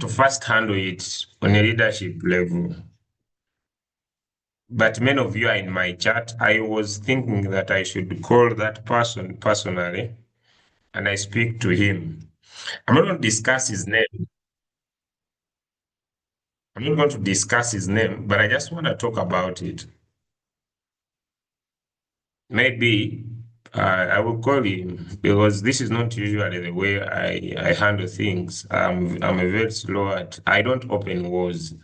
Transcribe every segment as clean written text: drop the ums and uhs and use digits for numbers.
to first handle it on a leadership level. But many of you are in my chat. I was thinking that I should call that person personally and I speak to him. I'm not going to discuss his name. I'm not going to discuss his name, but I just want to talk about it. Maybe I will call him because this is not usually the way I handle things. I'm a very slow at, I don't open wars.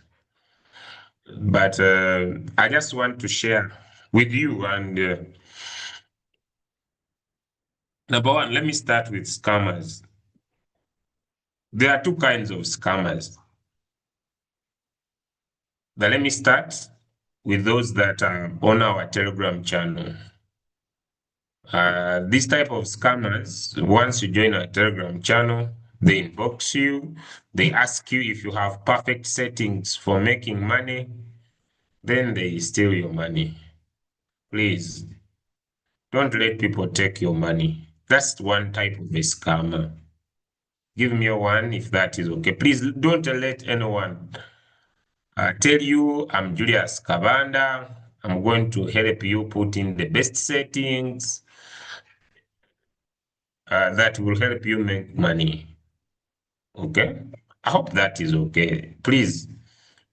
But I just want to share with you. And number one, let me start with scammers. There are two kinds of scammers. But let me start with those that are on our Telegram channel. This type of scammers, once you join our Telegram channel, they inbox you, they ask you if you have perfect settings for making money, then they steal your money. Please, don't let people take your money. That's one type of a scammer. Give me a one if that is okay. Please don't let anyone tell you I'm Julius Kabanda. I'm going to help you put in the best settings that will help you make money. Okay? I hope that is okay. Please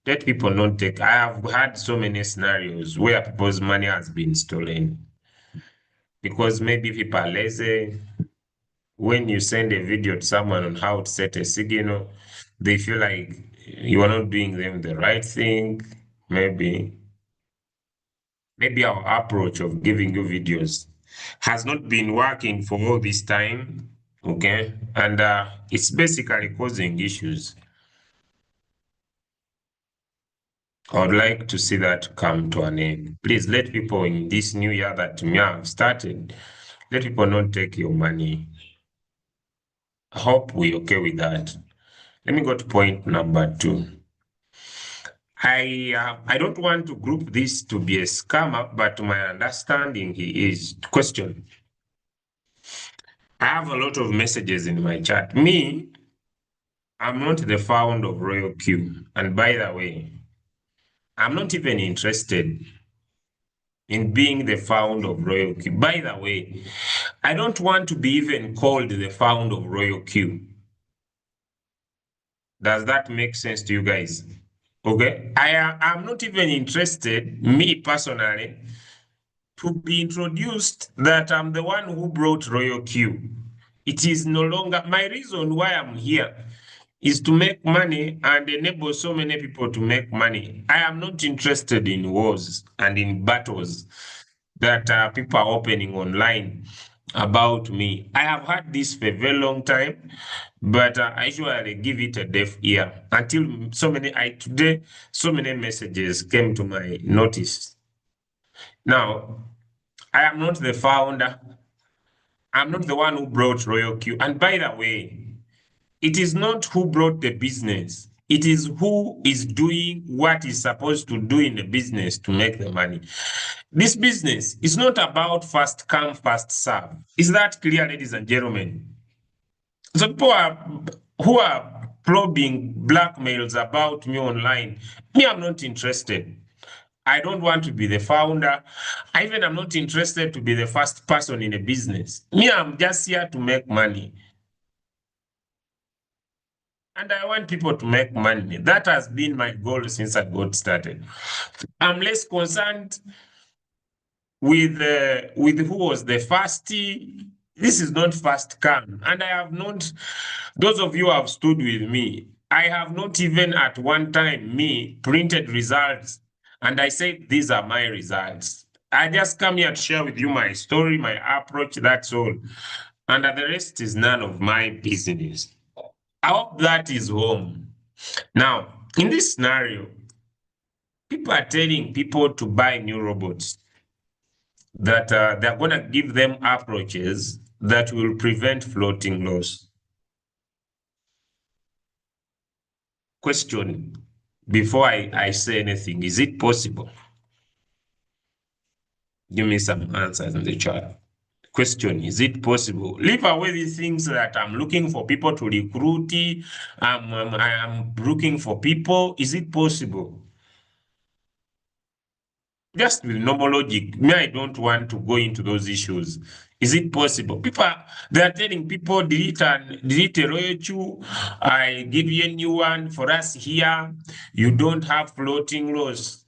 let people not take. I have had so many scenarios where people's money has been stolen because maybe people are lazy. When you send a video to someone on how to set a signal, they feel like you are not doing them the right thing. Maybe our approach of giving you videos has not been working for all this time. Okay. And it's basically causing issues. I would like to see that come to an end. Please let people in this new year that we have started, let people not take your money. I hope we're okay with that. Let me go to point number 2. I don't want to group this to be a scammer, but my understanding is question. I have a lot of messages in my chat. Me, I'm not the founder of Royal Q. And by the way, I'm not even interested in being the founder of Royal Q. By the way, I don't want to be even called the founder of Royal Q. Does that make sense to you guys? Okay. I'm not even interested, me personally, to be introduced that I'm the one who brought Royal Q. It is no longer my reason why I'm here is to make money and enable so many people to make money. I am not interested in wars and in battles that people are opening online about me. I have had this for a very long time, but I usually give it a deaf ear until today so many messages came to my notice. Now, I am not the founder. I'm not the one who brought Royal Q. And by the way, it is not who brought the business. It is who is doing what is supposed to do in the business to make the money. This business is not about fast come, fast serve. Is that clear, ladies and gentlemen? So people who are probing blackmails about me online, me, I'm not interested. I don't want to be the founder. I'm not interested to be the first person in a business. Me, I'm just here to make money. And I want people to make money. That has been my goal since I got started. I'm less concerned with who was the first. This is not first come. And I have not, those of you who have stood with me, I have not even at one time printed results and I said, these are my results. I just come here to share with you my story, my approach, that's all. And the rest is none of my business. I hope that is home. Now, in this scenario, people are telling people to buy new robots, that they're going to give them approaches that will prevent floating loss. Question, before I say anything, is it possible? Give me some answers in the chat. question, is it possible? Leave away the things that I'm looking for people to recruit. I'm looking for people. Is it possible? Just with normal logic, me, I don't want to go into those issues. Is it possible? They are telling people delete a royal queue. I give you a new one for us here. You don't have floating rows.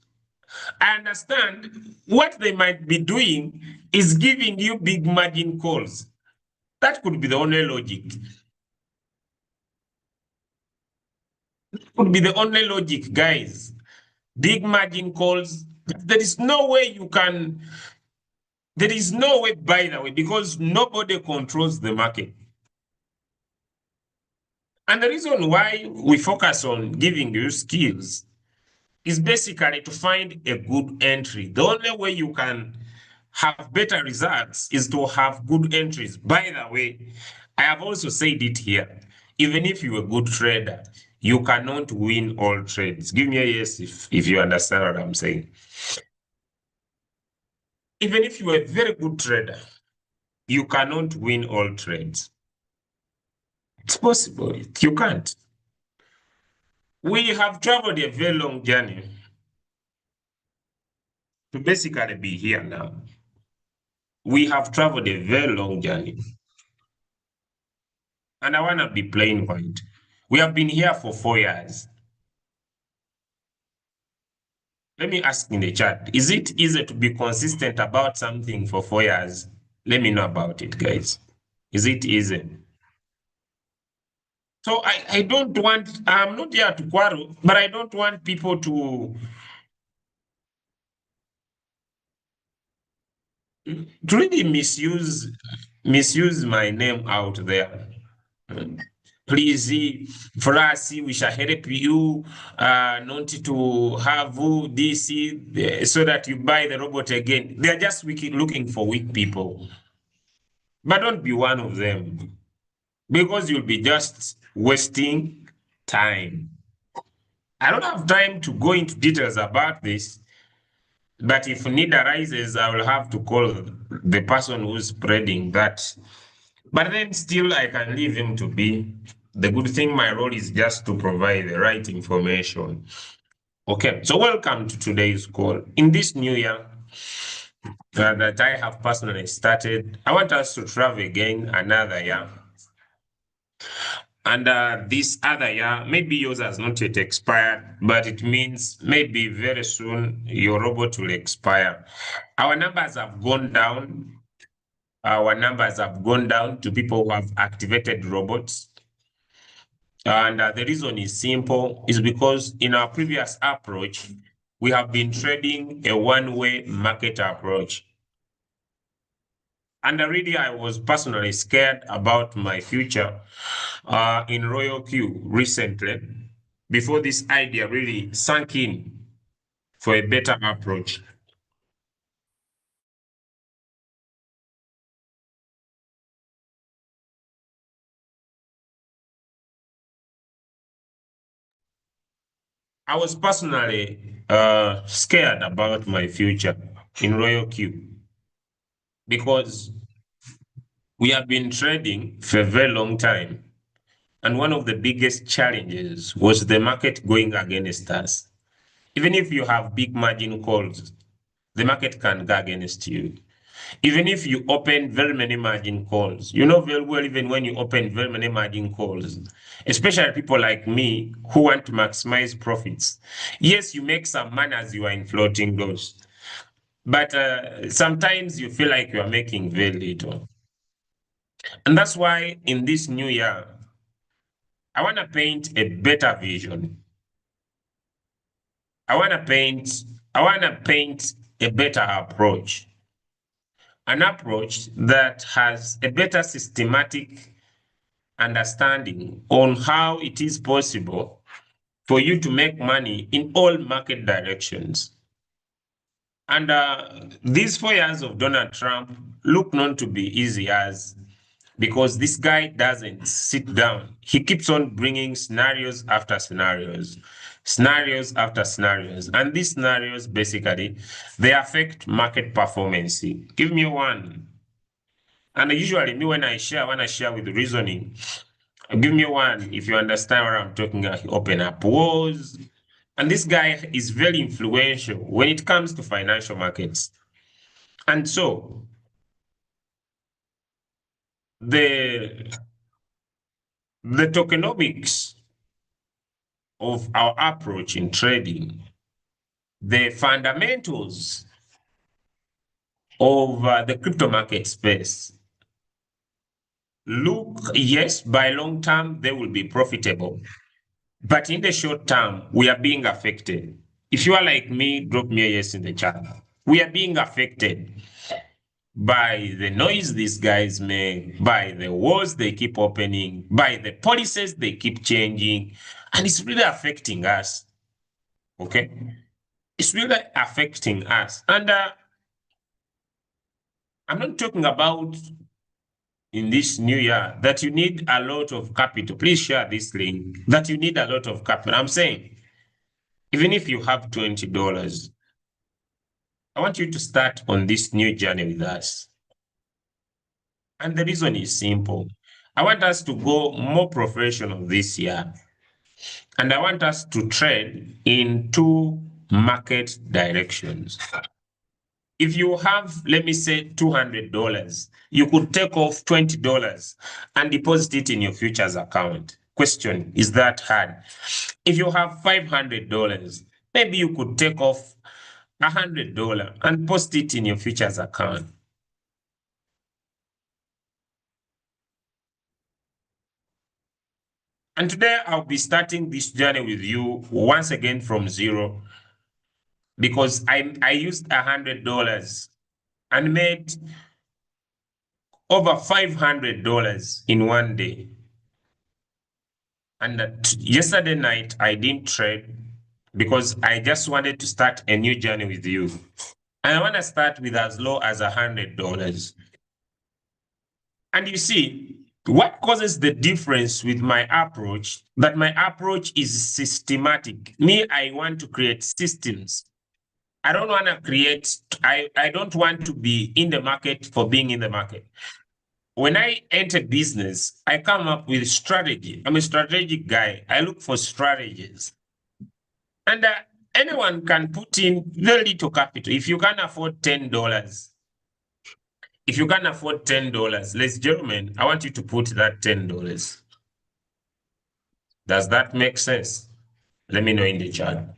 I understand what they might be doing is giving you big margin calls. That could be the only logic. Could be the only logic, guys. Big margin calls. There is no way you can. There is no way, by the way, because nobody controls the market. And the reason why we focus on giving you skills is basically to find a good entry. The only way you can have better results is to have good entries. By the way, I have also said it here. Even if you're a good trader, you cannot win all trades. Give me a yes if you understand what I'm saying. Even if you're a very good trader, you cannot win all trades. It's possible. You can't. We have traveled a very long journey to basically be here now. We have traveled a very long journey. And I want to be plain white. We have been here for 4 years. Let me ask in the chat, is it easy to be consistent about something for 4 years? Let me know about it, guys. Is it easy? So I don't want, I'm not here to quarrel, but I don't want people to really misuse my name out there. Please, for us, we shall help you not to have this so that you buy the robot again. They're just looking for weak people. But don't be one of them because you'll be just wasting time. I don't have time to go into details about this, but if need arises, I will have to call the person who's spreading that. But then still, I can leave him to be. The good thing, my role is just to provide the right information. Okay, so welcome to today's call. In this new year that I have personally started, I want us to travel again another year. And this other year, maybe yours has not yet expired, but it means maybe very soon your robot will expire. Our numbers have gone down. Our numbers have gone down to people who have activated robots. And the reason is simple, is because in our previous approach, we have been trading a one-way market approach. And really, I was personally scared about my future in Royal Q recently, before this idea really sank in for a better approach. I was personally scared about my future in Royal Q because we have been trading for a very long time. And one of the biggest challenges was the market going against us. Even if you have big margin calls, the market can go against you. Even if you open very many margin calls, you know very well, even when you open very many margin calls, especially people like me who want to maximize profits. Yes, you make some money as you are in floating those, but sometimes you feel like you are making very little. And that's why in this new year, I want to paint a better vision. I want to paint a better approach. An approach that has a better systematic understanding on how it is possible for you to make money in all market directions. And these 4 years of Donald Trump look not to be easy as because this guy doesn't sit down. He keeps on bringing scenarios after scenarios, scenarios after scenarios. And these scenarios, basically, they affect market performance. Give me one. And usually me when I wanna share with reasoning. Give me one if you understand what I'm talking about. Open up wars. And this guy is very influential when it comes to financial markets. And so the tokenomics of our approach in trading, the fundamentals of the crypto market space, look, yes, by long term, they will be profitable. But in the short term, we are being affected. If you are like me, drop me a yes in the chat. We are being affected by the noise these guys make, by the wars they keep opening, by the policies they keep changing, and it's really affecting us. Okay? It's really affecting us. And I'm not talking about in this new year that you need a lot of capital. Please share this link that you need a lot of capital. I'm saying, even if you have $20, I want you to start on this new journey with us. And the reason is simple. I want us to go more professional this year. And I want us to trade in two market directions. If you have, let me say, $200, you could take off $20 and deposit it in your futures account. Question, is that hard? If you have $500, maybe you could take off $100 and post it in your futures account. And today I'll be starting this journey with you once again from zero, because I used $100 and made over $500 in one day. And yesterday night I didn't trade because I just wanted to start a new journey with you. And I want to start with as low as $100. And you see, what causes the difference with my approach, that my approach is systematic. Me, I want to create systems. I don't want to create, I don't want to be in the market for being in the market. When I enter business, I come up with strategy. I'm a strategic guy. I look for strategies. And anyone can put in very little capital. If you can afford $10, if you can afford $10, ladies and gentlemen, I want you to put that $10. Does that make sense? Let me know in the chat.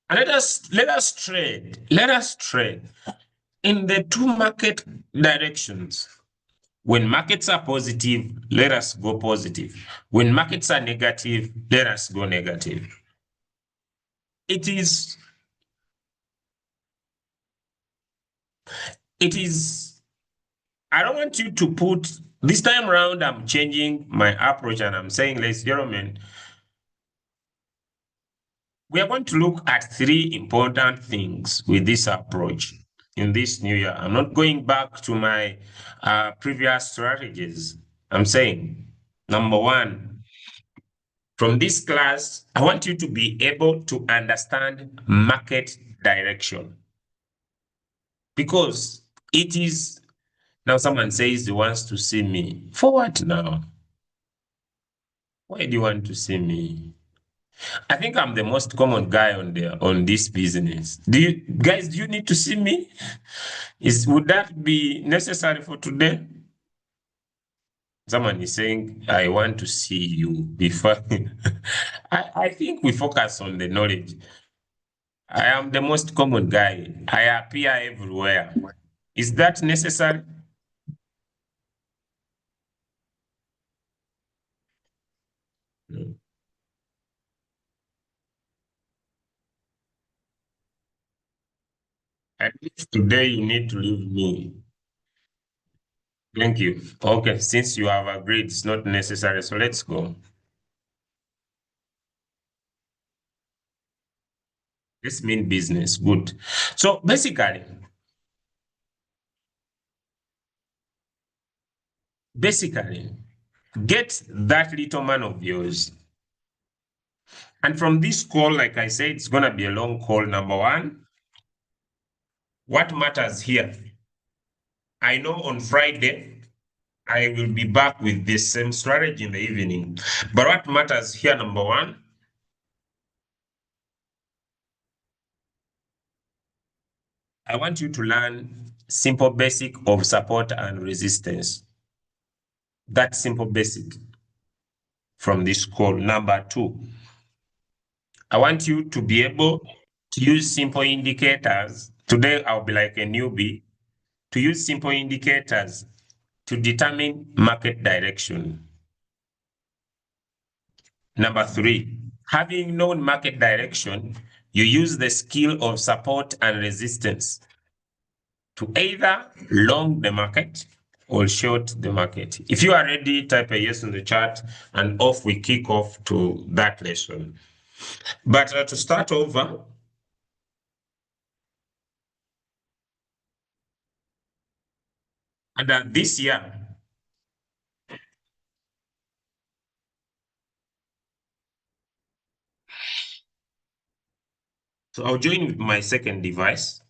And let us trade. Let us trade in the two market directions. When markets are positive, let us go positive. When markets are negative, let us go negative. It is, I don't want you to put, this time around, I'm changing my approach and I'm saying, ladies and gentlemen, we are going to look at three important things with this approach in this new year. I'm not going back to my previous strategies. I'm saying, number one, from this class, I want you to be able to understand market direction. Because it is, now someone says he wants to see me. For what now? Why do you want to see me? I think I'm the most common guy on this business. Do you need to see me? Would that be necessary for today? Someone is saying, I want to see you before. I think we focus on the knowledge. I am the most common guy. I appear everywhere. Is that necessary? No. At least today you need to leave me. Thank you. Okay, since you have agreed, it's not necessary, so let's go. This means business. Good. So basically, get that little man of yours. And from this call, like I said, it's going to be a long call. Number one, what matters here I know on Friday, I will be back with the same strategy in the evening. But what matters here, number one, I want you to learn simple basic of support and resistance. That simple basic from this call. Number two, I want you to be able to use simple indicators. Today, I'll be like a newbie to use simple indicators to determine market direction. Number three, having known market direction, you use the skill of support and resistance to either long the market or short the market. If you are ready, type a yes in the chat and off we kick off to that lesson. But to start over, and this year, so I'll join with my second device.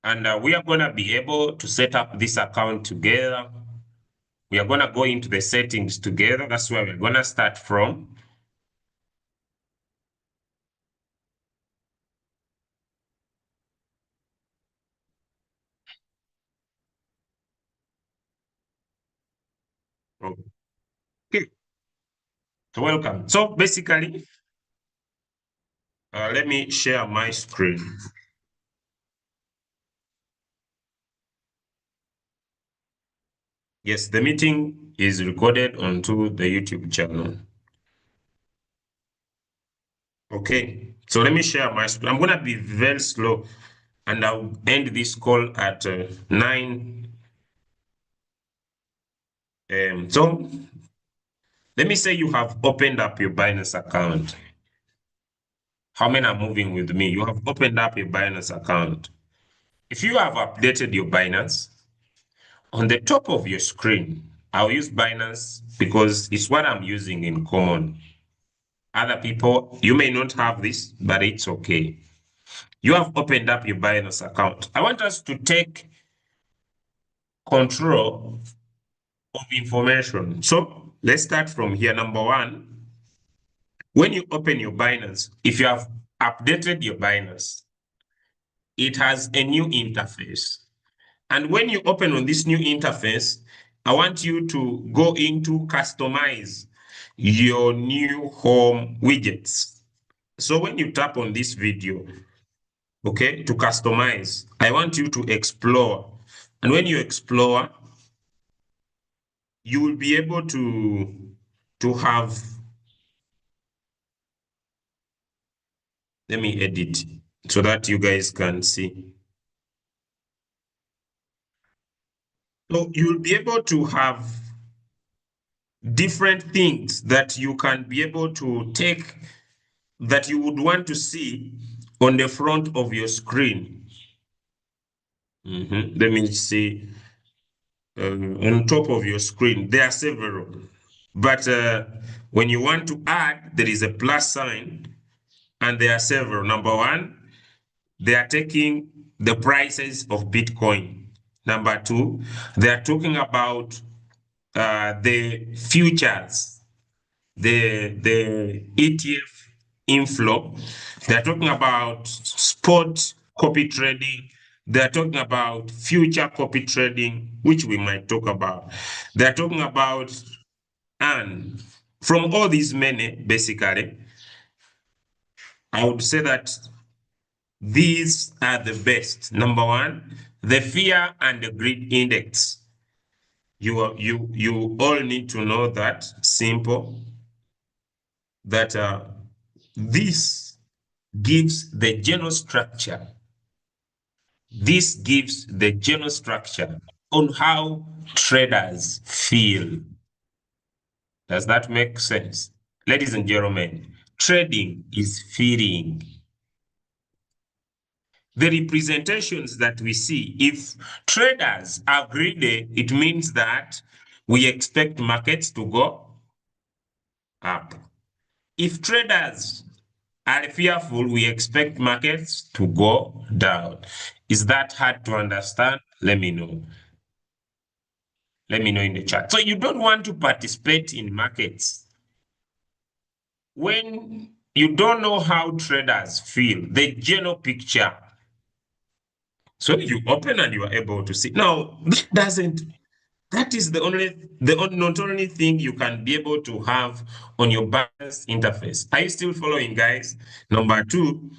And we are going to be able to set up this account together. We are going to go into the settings together. That's where we're going to start from. Okay. So welcome. So basically, let me share my screen. Yes, the meeting is recorded onto the YouTube channel. Okay, so let me share my screen. I'm going to be very slow and I'll end this call at 9. So let me say you have opened up your Binance account. How many are moving with me? You have opened up your Binance account. If you have updated your Binance, on the top of your screen, I'll use Binance because it's what I'm using in common. Other people, you may not have this, but it's okay. You have opened up your Binance account. I want us to take control of information. So let's start from here. Number one, when you open your Binance, if you have updated your Binance, it has a new interface. And when you open on this new interface, I want you to go into customize your new home widgets. So when you tap on this video, okay, to customize, I want you to explore. And when you explore, you will be able to have, let me edit so that you guys can see. So you'll be able to have different things that you can be able to take that you would want to see on the front of your screen. Let me see. On top of your screen, there are several. But when you want to add, there is a plus sign, and there are several. Number one, they are taking the prices of Bitcoin. Number two, they are talking about the futures, the ETF inflow. They're talking about spot copy trading. They're talking about future copy trading, which we might talk about. They're talking about, and from all these many, basically, I would say that these are the best. Number one, the fear and the greed index. You all need to know that simple, that this gives the general structure. This gives the general structure on how traders feel. Does that make sense? Ladies and gentlemen, trading is feeling. The representations that we see, if traders are greedy, it means that we expect markets to go up. If traders are fearful, we expect markets to go down. Is that hard to understand? Let me know. Let me know in the chat. So you don't want to participate in markets when you don't know how traders feel, the general picture. So you open and you are able to see. Now, that is not only thing you can be able to have on your Binance interface. Are you still following, guys? Number two,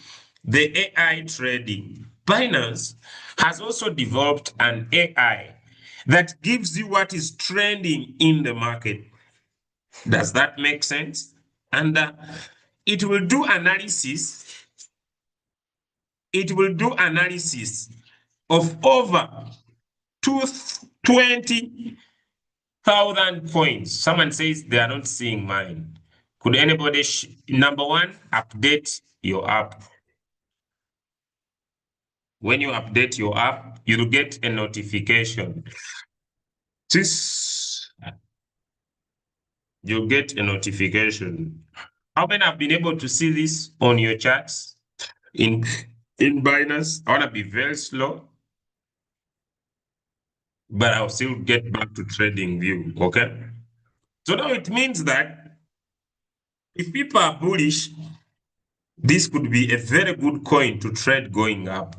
the AI trading. Binance has also developed an AI that gives you what is trending in the market. Does that make sense? And it will do analysis. It will do analysis of over 20,000 coins. Someone says they are not seeing mine. Could anybody, number one, update your app. When you update your app, you'll get a notification. You'll get a notification. How many have been able to see this on your charts in Binance? I want to be very slow, but I'll still get back to trading view, okay? So now it means that if people are bullish, this could be a very good coin to trade going up.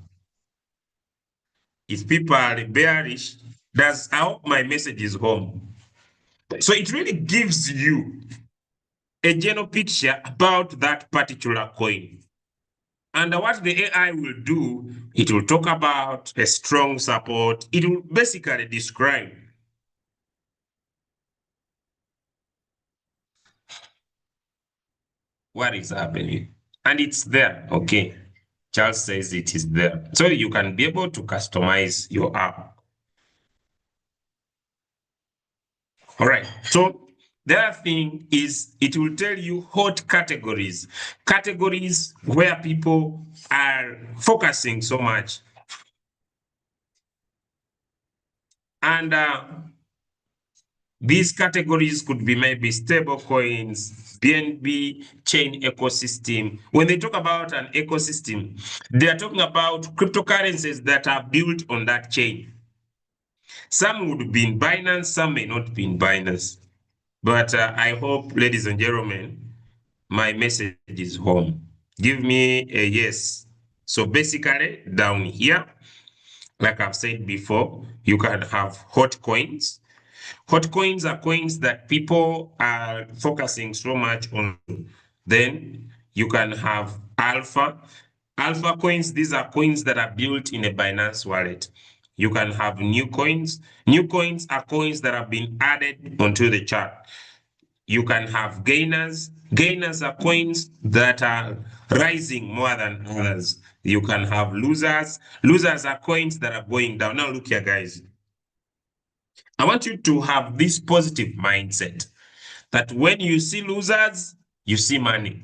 If people are bearish, I hope my message is home. So it really gives you a general picture about that particular coin. And what the AI will do, it will talk about a strong support. It will basically describe what is happening. And it's there, okay? Charles says it is there. So you can be able to customize your app. All right. So the other thing is it will tell you hot categories where people are focusing so much. And these categories could be maybe stable coins, BNB, chain ecosystem. When they talk about an ecosystem, they are talking about cryptocurrencies that are built on that chain. Some would be in Binance, some may not be in Binance. But I hope, ladies and gentlemen, my message is home. Give me a yes. So basically, down here, like I've said before, you can have hot coins. Hot coins are coins that people are focusing so much on. Then you can have alpha. Alpha coins, these are coins that are built in a Binance wallet. You can have new coins. New coins are coins that have been added onto the chart. You can have gainers. Gainers are coins that are rising more than others. You can have losers. Losers are coins that are going down. Now look here, guys. I want you to have this positive mindset that when you see losers, you see money.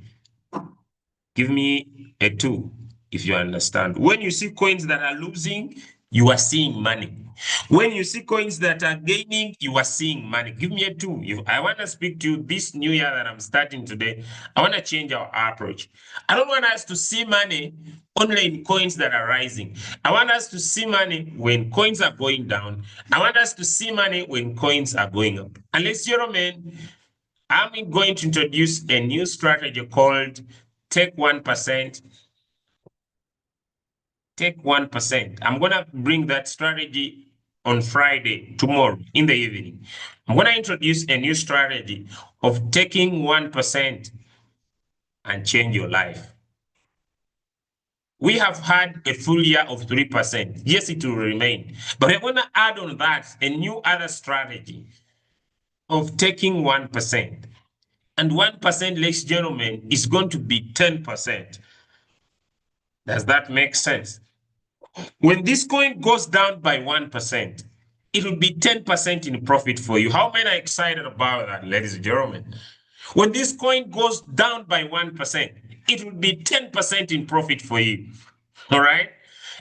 Give me a 2 if you understand. When you see coins that are losing, you are seeing money. When you see coins that are gaining, you are seeing money. Give me a 2. If I want to speak to you this new year that I'm starting today, I want to change our approach. I don't want us to see money only in coins that are rising. I want us to see money when coins are going down. I want us to see money when coins are going up. And ladies and gentlemen, I'm going to introduce a new strategy called Take 1%. Take 1%. I'm going to bring that strategy on Friday, tomorrow in the evening. I'm going to introduce a new strategy of taking 1% and change your life. We have had a full year of 3%. Yes, it will remain. But we're going to add on that a new other strategy of taking 1%. And 1%, ladies and gentlemen, is going to be 10%. Does that make sense? When this coin goes down by 1%, it will be 10% in profit for you. How many are excited about that, ladies and gentlemen? When this coin goes down by 1%, it will be 10% in profit for you. All right?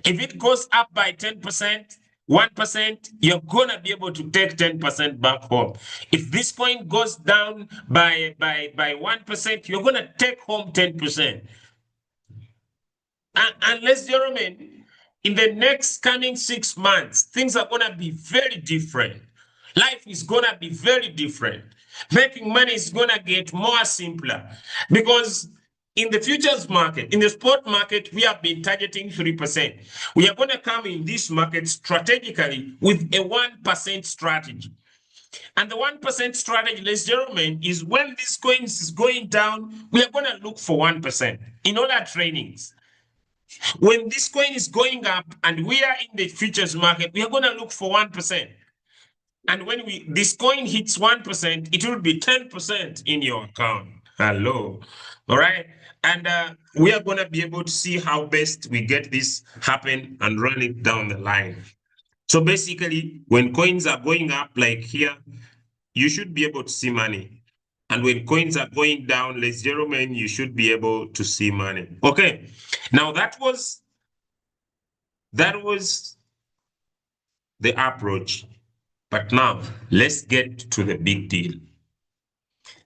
If it goes up by 10%, 1%, you're gonna be able to take 10% back home. If this coin goes down by 1%, you're gonna take home 10%. And ladies and gentlemen, in the next coming 6 months, things are gonna be very different. Life is gonna be very different. Making money is gonna get more simpler because in the futures market, in the spot market, we have been targeting 3%. We are going to come in this market strategically with a 1% strategy. And the 1% strategy, ladies and gentlemen, is when this coin is going down, we are going to look for 1% in all our trainings. When this coin is going up and we are in the futures market, we are going to look for 1%. And when this coin hits 1%, it will be 10% in your account. Hello. All right. And we are going to be able to see how best we get this happen and run it down the line. So basically, when coins are going up like here, you should be able to see money. And when coins are going down, ladies and gentlemen, you should be able to see money. Okay. Now that was the approach. But now let's get to the big deal.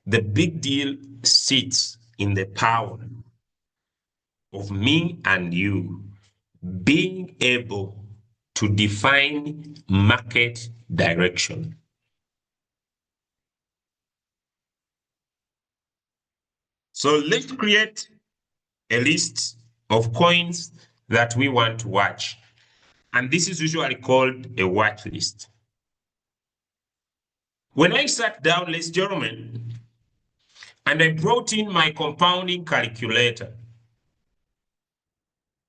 The big deal sits in the power of me and you being able to define market direction. So let's create a list of coins that we want to watch. And this is usually called a watch list. When I sat down, ladies and gentlemen, and I brought in my compounding calculator,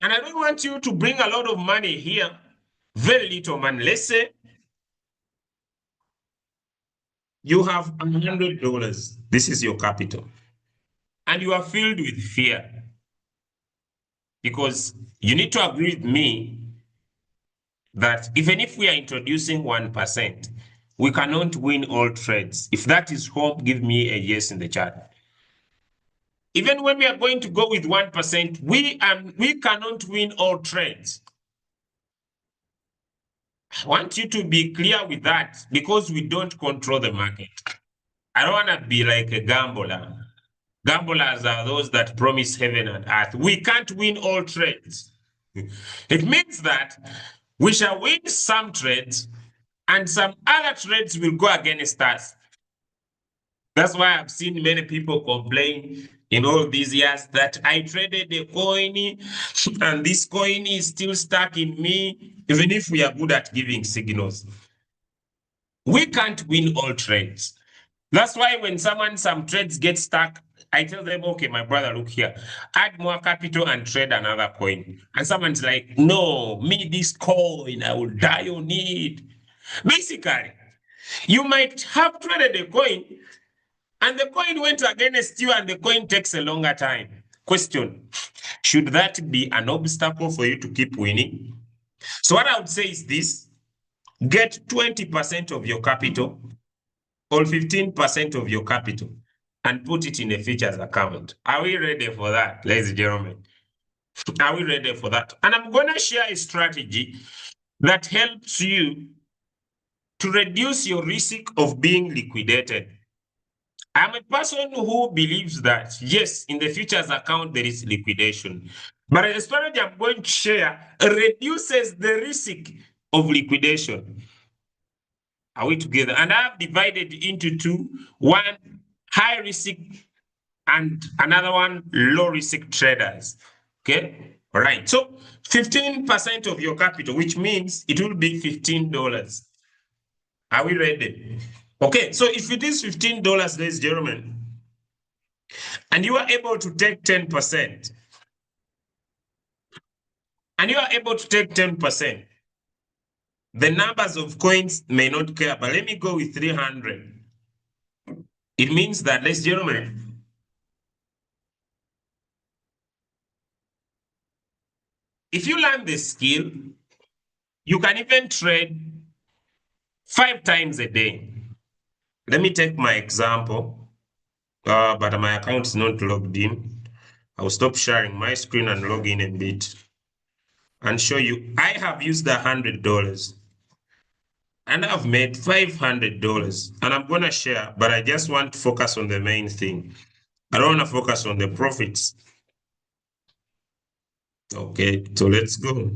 and I don't want you to bring a lot of money here, very little money. Let's say you have $100. This is your capital. And you are filled with fear because you need to agree with me that even if we are introducing 1%, we cannot win all trades. If that is hope, give me a yes in the chat. Even when we are going to go with 1%, we cannot win all trades. I want you to be clear with that because we don't control the market. I don't want to be like a gambler. Gamblers are those that promise heaven and earth. We can't win all trades. It means that we shall win some trades and some other trades will go against us. That's why I've seen many people complain in all these years that I traded a coin and this coin is still stuck in me, even if we are good at giving signals. We can't win all trades. That's why when some trades get stuck, I tell them, okay, my brother, look here, add more capital and trade another coin. And someone's like, no, me this coin, I will die on it. Basically, you might have traded a coin and the coin went against you and the coin takes a longer time. Question, should that be an obstacle for you to keep winning? So what I would say is this, get 20% of your capital or 15% of your capital and put it in a futures account. Are we ready for that, ladies and gentlemen? Are we ready for that? And I'm going to share a strategy that helps you to reduce your risk of being liquidated. I'm a person who believes that, yes, in the futures account, there is liquidation. But the strategy I'm going to share reduces the risk of liquidation. Are we together? And I've divided into two, one high risk and another one low risk traders. Okay, all right. So 15% of your capital, which means it will be $15. Are we ready? Okay, so if it is $15, ladies and gentlemen, and you are able to take 10%, and you are able to take 10%, the numbers of coins may not care, but let me go with 300. It means that, ladies and gentlemen, if you learn this skill, you can even trade 5 times a day. Let me take my example, but my account is not logged in. I'll stop sharing my screen and log in a bit and show you. I have used $100. And I've made $500 and I'm going to share, but I just want to focus on the main thing. I don't want to focus on the profits. Okay, so let's go.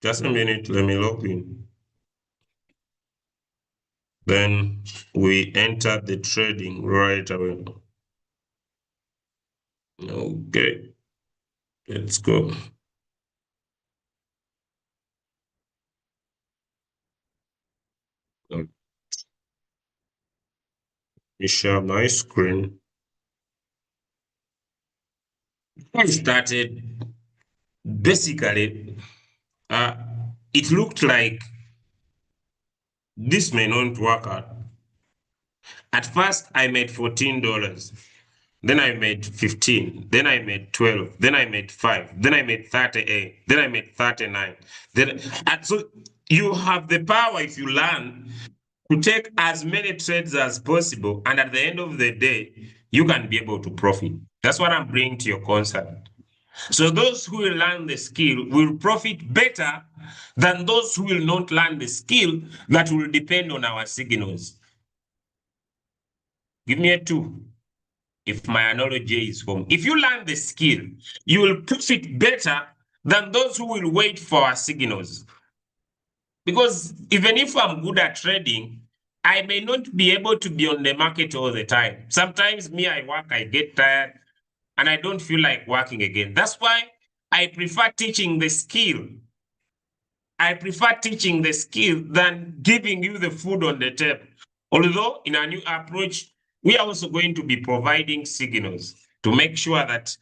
Just a minute, let me log in. Then we enter the trading right away. Okay, let's go. Let me share my screen. I started, basically, it looked like this may not work out. At first, I made $14. Then I made 15. Then I made 12. Then I made 5. Then I made 38. Then I made 39. And so you have the power, if you learn, to take as many trades as possible. And at the end of the day, you can be able to profit. That's what I'm bringing to your concern. So those who will learn the skill will profit better than those who will not learn the skill that will depend on our signals. Give me a 2. If my analogy is home. If you learn the skill, you will profit better than those who will wait for our signals. Because even if I'm good at trading, I may not be able to be on the market all the time. Sometimes I work, I get tired, and I don't feel like working again. That's why I prefer teaching the skill. I prefer teaching the skill than giving you the food on the table. Although in our new approach, we are also going to be providing signals to make sure that,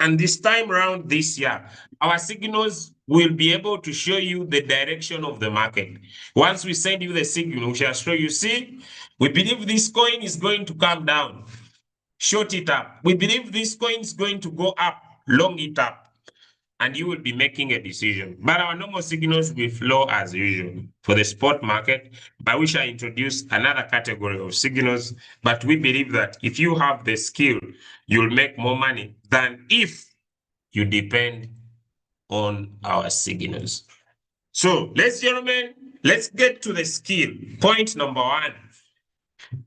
and this time around this year, our signals will be able to show you the direction of the market. Once we send you the signal, we shall show you, see, we believe this coin is going to come down, short it up. We believe this coin is going to go up, long it up. And you will be making a decision. But our normal signals will flow as usual for the spot market, but we shall introduce another category of signals. But we believe that if you have the skill, you'll make more money than if you depend on our signals. So, ladies and gentlemen, let's get to the skill. Point number 1.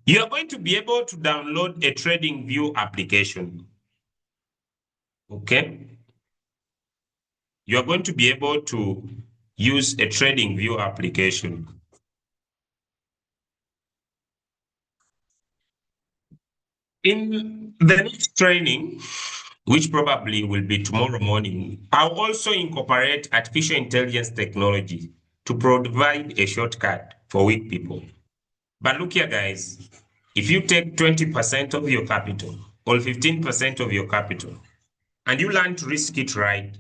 You are going to be able to download a TradingView application. Okay? You are going to be able to use a TradingView application. In the next training, which probably will be tomorrow morning, I'll also incorporate artificial intelligence technology to provide a shortcut for weak people. But look here, guys, if you take 20% of your capital or 15% of your capital and you learn to risk it right,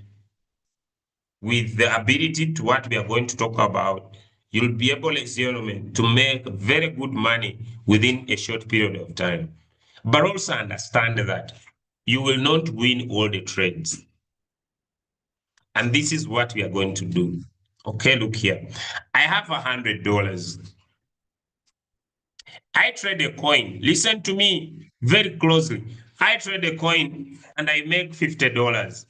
with the ability to what we are going to talk about, you'll be able, ladies and gentlemen, to make very good money within a short period of time. But also understand that you will not win all the trades. And this is what we are going to do. Okay, look here. I have $100. I trade a coin. Listen to me very closely. I trade a coin and I make $50.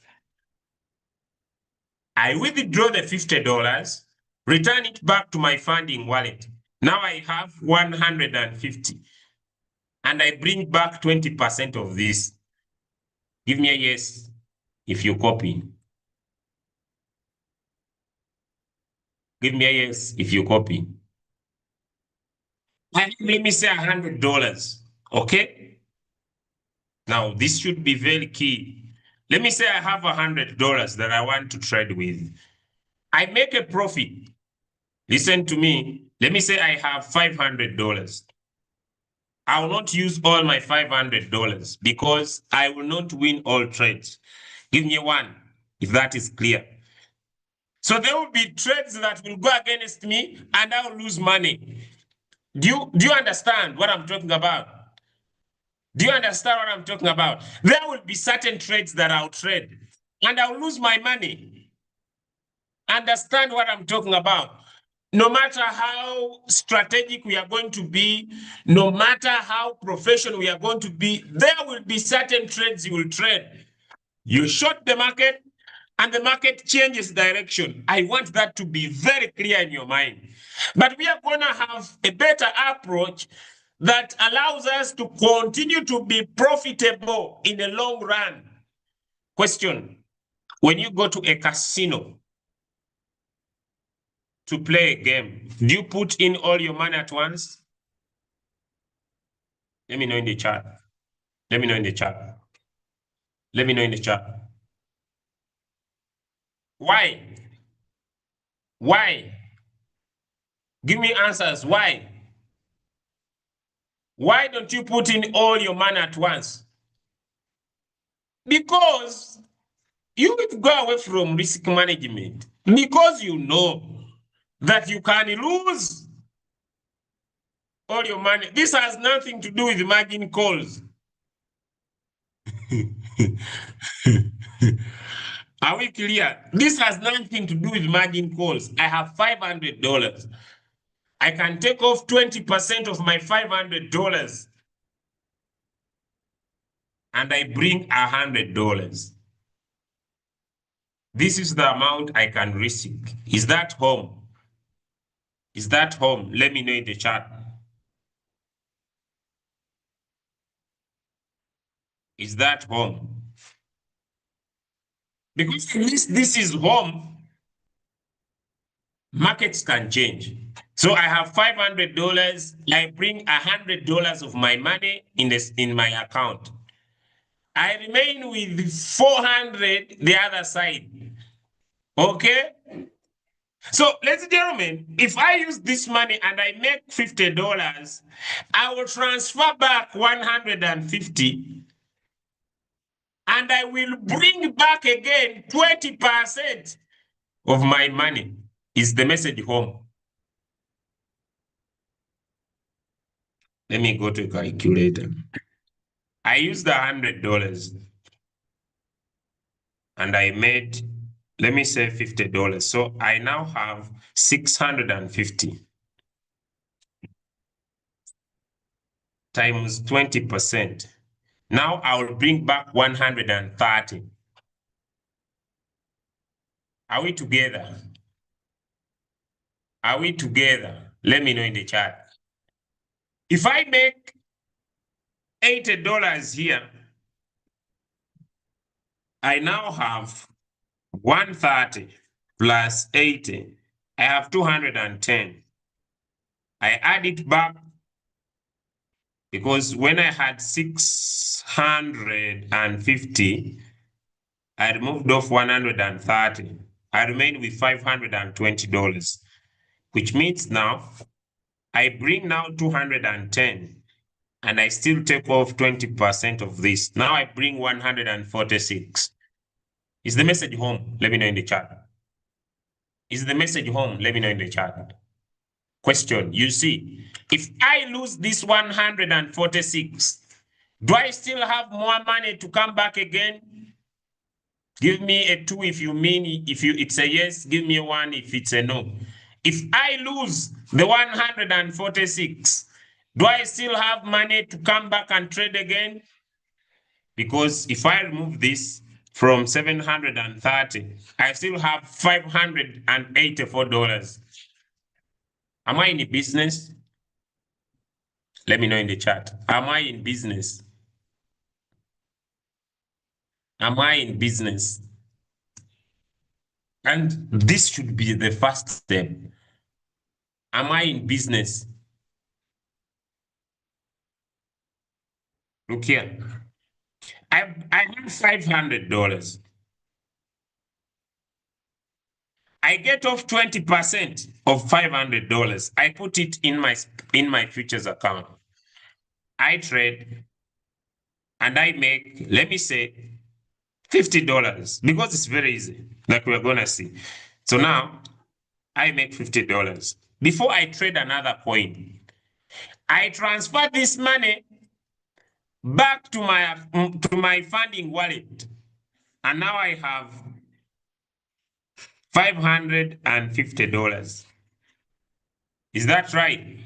I withdraw the $50, return it back to my funding wallet. Now I have 150 and I bring back 20% of this. Give me a yes if you copy. Give me a yes if you copy. And let me say $100, okay? Now this should be very key. Let me say I have $100 that I want to trade with. I make a profit. Listen to me. Let me say I have $500. I will not use all my $500 because I will not win all trades. Give me one, if that is clear. So there will be trades that will go against me and I will lose money. Do you understand what I'm talking about? Do you understand what I'm talking about? There will be certain trades that I'll trade and I'll lose my money. Understand what I'm talking about? No matter how strategic we are going to be, no matter how professional we are going to be, there will be certain trades you will trade. You short the market and the market changes direction. I want that to be very clear in your mind. But we are going to have a better approach that allows us to continue to be profitable in the long run. Question: when you go to a casino to play a game, do you put in all your money at once? Let me know in the chat. Let me know in the chat. Let me know in the chat. Why? Why? Give me answers. Why? Why don't you put in all your money at once? Because you will go away from risk management. Because you know that you can lose all your money. This has nothing to do with margin calls. Are we clear? This has nothing to do with margin calls. I have $500. I can take off 20% of my $500 and I bring $100. This is the amount I can risk. Is that home? Is that home? Let me know in the chat. Is that home? Because at least this is home, markets can change. So I have $500. I bring $100 of my money in my account. I remain with 400 the other side. Okay? So, ladies and gentlemen, if I use this money and I make $50, I will transfer back 150 and I will bring back again 20% of my money. Is the message home? Let me go to a calculator. I used $100 and I made, let me say $50. So I now have 650 times 20%. Now I will bring back 130. Are we together? Are we together? Let me know in the chat. If I make $80 here, I now have 130 plus 80. I have 210. I add it back because when I had 650, I removed off 130. I remain with $520, which means now I bring now 210 and I still take off 20% of this. Now I bring 146. Is the message home? Let me know in the chat. Is the message home? Let me know in the chat. Question, you see, if I lose this 146, do I still have more money to come back again? Give me a 2 if you mean, it's a yes, give me a 1 if it's a no. If I lose the 146, do I still have money to come back and trade again? Because if I remove this from 730, I still have $584. Am I in business? Let me know in the chat. Am I in business? Am I in business? And this should be the first step. Am I in business? Look here. I have $500. I get off 20% of $500. I put it in my futures account. I trade and I make, let me say, $50 because it's very easy, like we're gonna see. So now I make $50. Before I trade another coin, I transfer this money back to my funding wallet. And now I have $550. Is that right?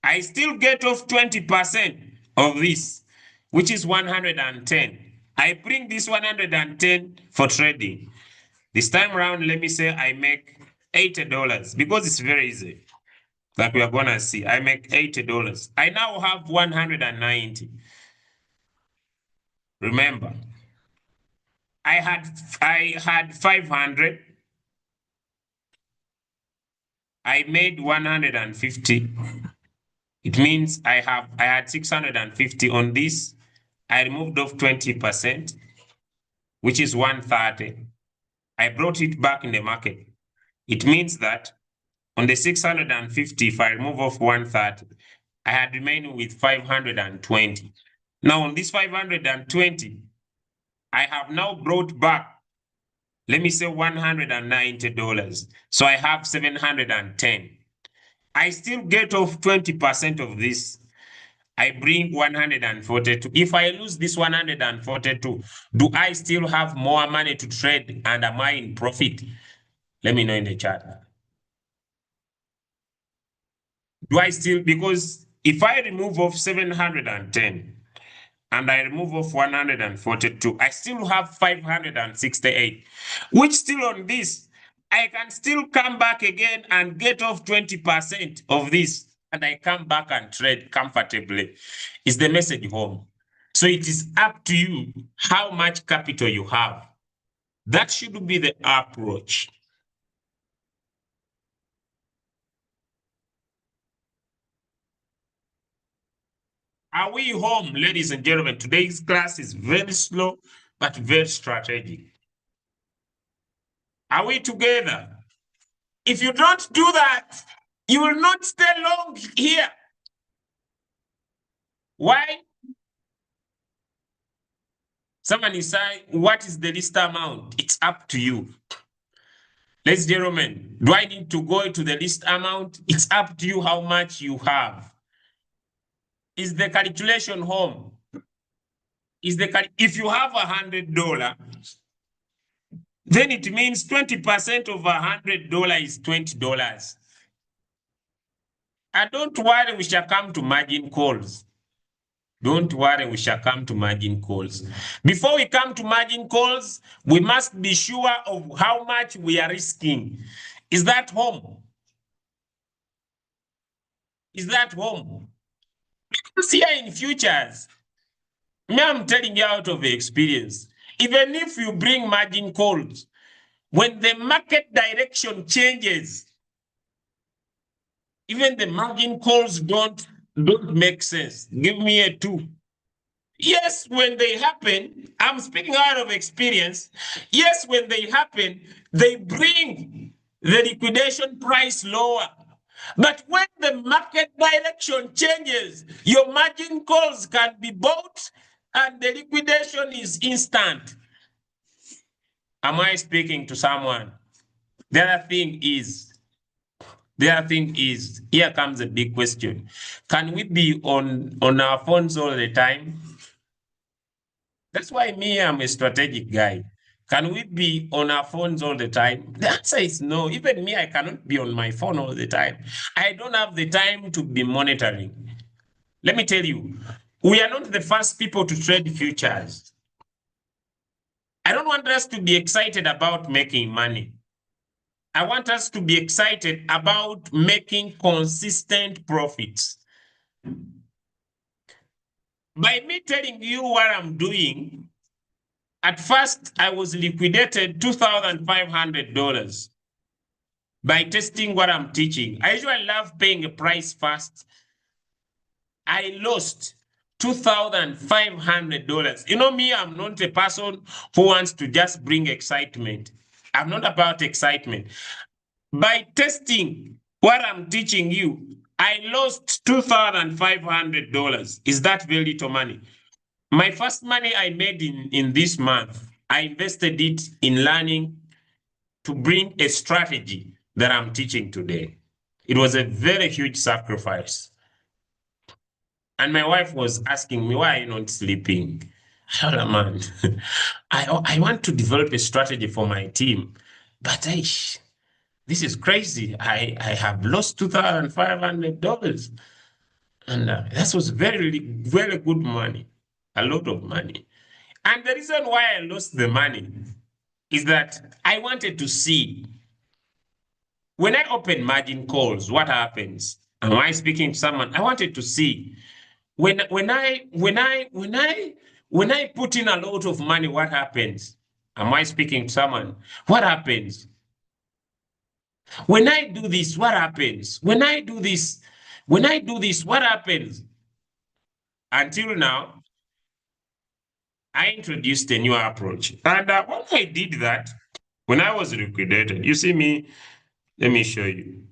I still get off 20% of this, which is 110. I bring this 110 for trading. This time around, let me say I make $80 because it's very easy. Like we are gonna see, I make $80. I now have 190. Remember, I had 500. I made 150. It means I had 650 on this. I removed off 20%, which is 130. I brought it back in the market. It means that on the 650, if I remove off 130, I had remaining with 520. Now on this 520, I have now brought back, let me say $190. So I have 710. I still get off 20% of this. I bring 142. If I lose this 142, do I still have more money to trade and am I in profit? Let me know in the chat. Do I still, because if I remove off 710 and I remove off 142, I still have 568, which still on this, I can still come back again and get off 20% of this, and I come back and trade comfortably. Is the message home? So it is up to you how much capital you have. That should be the approach. Are we home, ladies and gentlemen? Today's class is very slow, but very strategic. Are we together? If you don't do that, you will not stay long here. Why? Someone is saying, what is the list amount? It's up to you. Ladies and gentlemen, do I need to go to the list amount? It's up to you how much you have. Is the calculation home? If you have $100, then it means 20% of $100 is $20. And don't worry, we shall come to margin calls. Don't worry, we shall come to margin calls. Before we come to margin calls, we must be sure of how much we are risking. Is that home? Is that home? Because here in futures, me, I'm telling you out of experience, even if you bring margin calls, when the market direction changes, even the margin calls don't make sense. Give me a 2. Yes, when they happen, I'm speaking out of experience. Yes, when they happen, they bring the liquidation price lower. But when the market direction changes, your margin calls can be bought and the liquidation is instant. Am I speaking to someone? The other thing is, here comes a big question. Can we be on our phones all the time? That's why me, I'm a strategic guy. Can we be on our phones all the time? The answer is no. Even me, I cannot be on my phone all the time. I don't have the time to be monitoring. Let me tell you, we are not the first people to trade futures. I don't want us to be excited about making money. I want us to be excited about making consistent profits. By me telling you what I'm doing, at first I was liquidated $2,500 by testing what I'm teaching. I usually love paying a price first. I lost $2,500. You know me, I'm not a person who wants to just bring excitement. I'm not about excitement. By testing what I'm teaching you, I lost $2,500. Is that very little money? My first money I made in this month, I invested it in learning to bring a strategy that I'm teaching today. It was a very huge sacrifice. And my wife was asking me, why are you not sleeping? Man, I want to develop a strategy for my team, but this is crazy. I have lost $2,500. And that was very, very good money, a lot of money. And the reason why I lost the money is that I wanted to see when I open margin calls, what happens? Am I speaking to someone? I wanted to see when I put in a lot of money, what happens? Am I speaking to someone? What happens? When I do this, what happens? When I do this, what happens? Until now, I introduced a new approach. And when I did that, when I was liquidated, you see me, let me show you.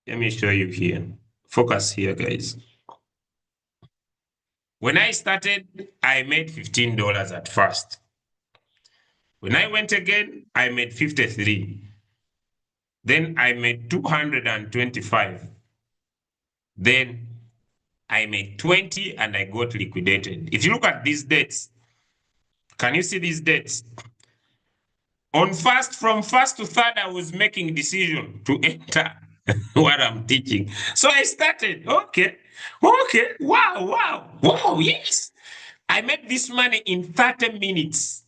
Let me show you here. Focus here, guys. When I started, I made $15 at first. When I went again, I made 53. Then I made 225. Then I made 20 and I got liquidated. If you look at these dates, can you see these dates? From first to third, I was making decision to enter what I'm teaching. So I started, okay, wow, yes. I made this money in 30 minutes.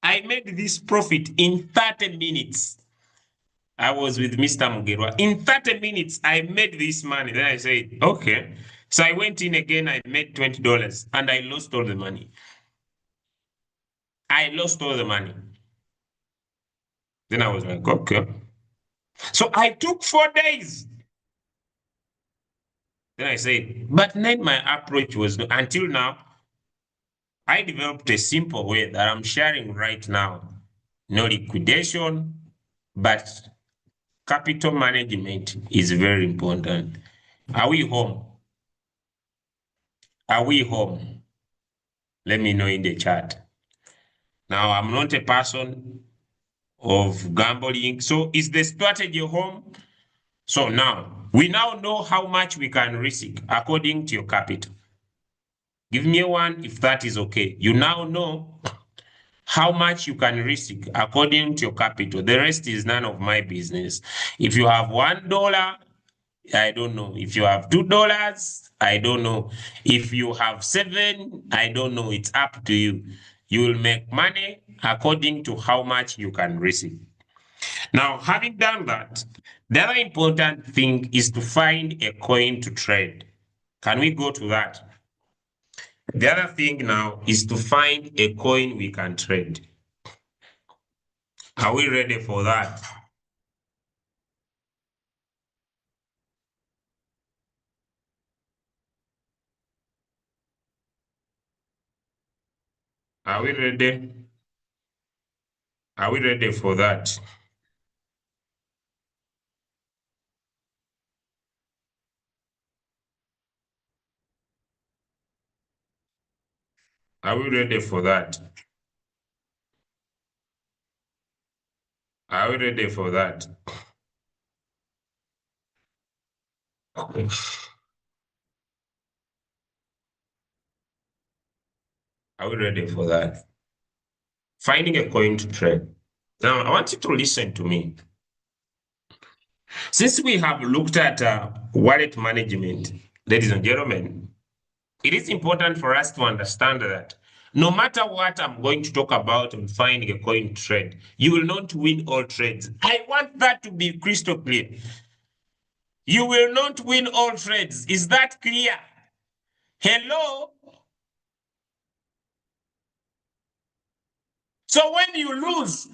I made this profit in 30 minutes. I was with Mr. Mugerwa. In 30 minutes, I made this money. Then I said, okay. So I went in again, I made $20 and I lost all the money. I lost all the money. Then I was like, okay. So I took 4 days. Then I said, but then my approach was, until now, I developed a simple way that I'm sharing right now. No liquidation, but capital management is very important. Are we home? Are we home? Let me know in the chat. Now, I'm not a person of gambling. So is the strategy home? So now, we now know how much we can risk according to your capital. Give me a 1 if that is okay. You now know how much you can risk according to your capital. The rest is none of my business. If you have $1, I don't know. If you have $2, I don't know. If you have 7, I don't know. It's up to you. You will make money according to how much you can risk. Now, having done that, the other important thing is to find a coin to trade. Can we go to that? The other thing now is to find a coin we can trade. Are we ready for that? Are we ready? Are we ready for that? Are we ready for that? Are we ready for that? Okay. Are we ready for that? Finding a coin to trade. Now, I want you to listen to me. Since we have looked at wallet management, ladies and gentlemen, it is important for us to understand that no matter what I'm going to talk about on finding a coin trade, you will not win all trades. I want that to be crystal clear. You will not win all trades. Is that clear? Hello? So when you lose,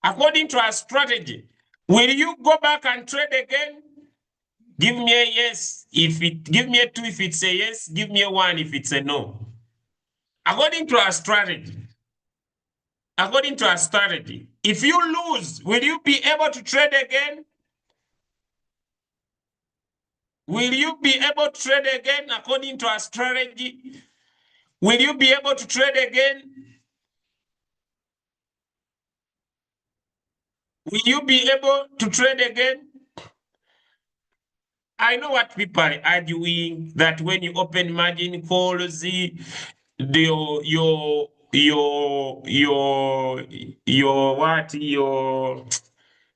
according to our strategy, will you go back and trade again? Give me a yes. Give me a 2 if it's a yes. Give me a 1 if it's a no. According to our strategy, if you lose, will you be able to trade again? Will you be able to trade again according to our strategy? Will you be able to trade again? Will you be able to trade again? I know what people are arguing, that when you open margin calls, your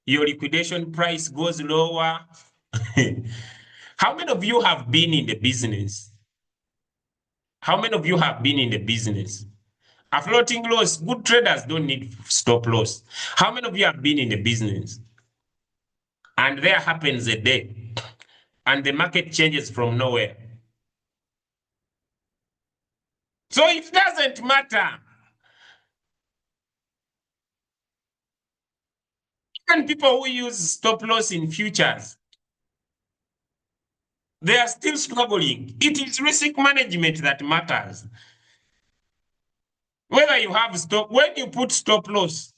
liquidation price goes lower. How many of you have been in the business? How many of you have been in the business? A floating loss, good traders don't need stop loss. How many of you have been in a business and there happens a day and the market changes from nowhere? So it doesn't matter. Even people who use stop loss in futures, they are still struggling. It is risk management that matters. Whether you have stop, when you put stop loss,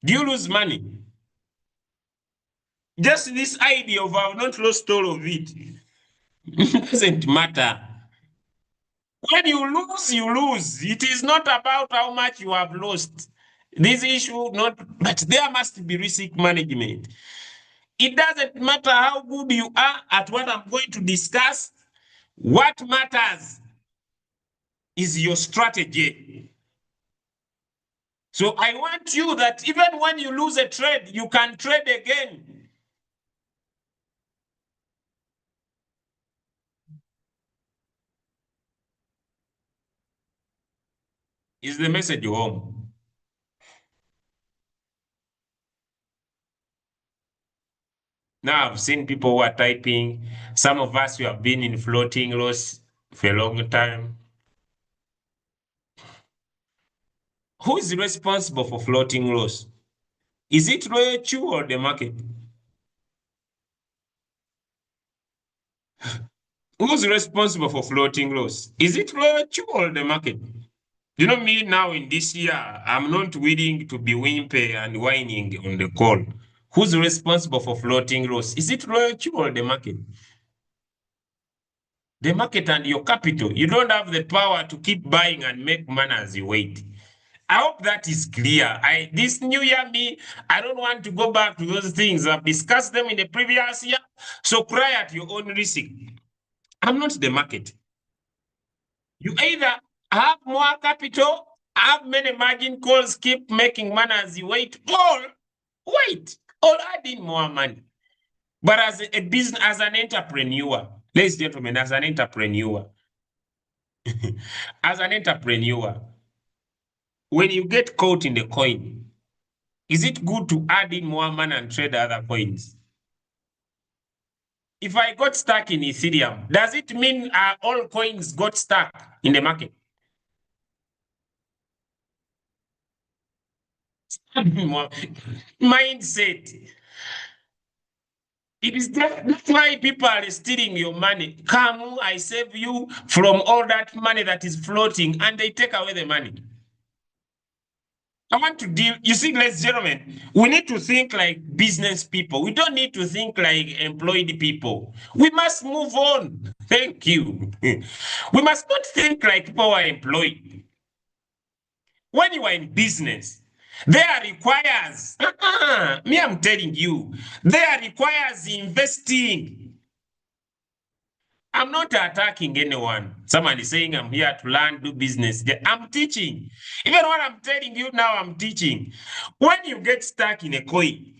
do you lose money? Just this idea of I've not lost all of it, it doesn't matter. When you lose, you lose. It is not about how much you have lost. This issue, not, but there must be risk management. It doesn't matter how good you are at what I'm going to discuss. What matters is your strategy. So I want you that even when you lose a trade, you can trade again. Is the message home? Now I've seen people who are typing. Some of us who have been in floating loss for a long time. Who is responsible for floating loss? Is it Royal Chew or the market? Who's responsible for floating loss? Is it Royal Chew or the market? You know me now in this year, I'm not willing to be wimpy and whining on the call. Who's responsible for floating loss? Is it Royal Chew or the market? The market and your capital. You don't have the power to keep buying and make money as you wait. I hope that is clear. This new year, I don't want to go back to those things. I've discussed them in the previous year. So cry at your own risk. I'm not the market. You either have more capital, have many margin calls, keep making money as you wait, or add in more money. But as a business, as an entrepreneur, ladies and gentlemen, as an entrepreneur, as an entrepreneur, when you get caught in the coin, is it good to add in more money and trade other coins? If I got stuck in Ethereum, does it mean all coins got stuck in the market? Mindset. It is that's why people are stealing your money. Come, I save you from all that money that is floating, and they take away the money. I want to deal. You see, ladies and gentlemen, we need to think like business people. We don't need to think like employed people. We must move on. Thank you. We must not think like people who are employed. When you are in business, there requires, me, I'm telling you, there requires investing. I'm not attacking anyone. Someone is saying I'm here to learn, do business. I'm teaching. Even what I'm telling you now, I'm teaching. When you get stuck in a coin,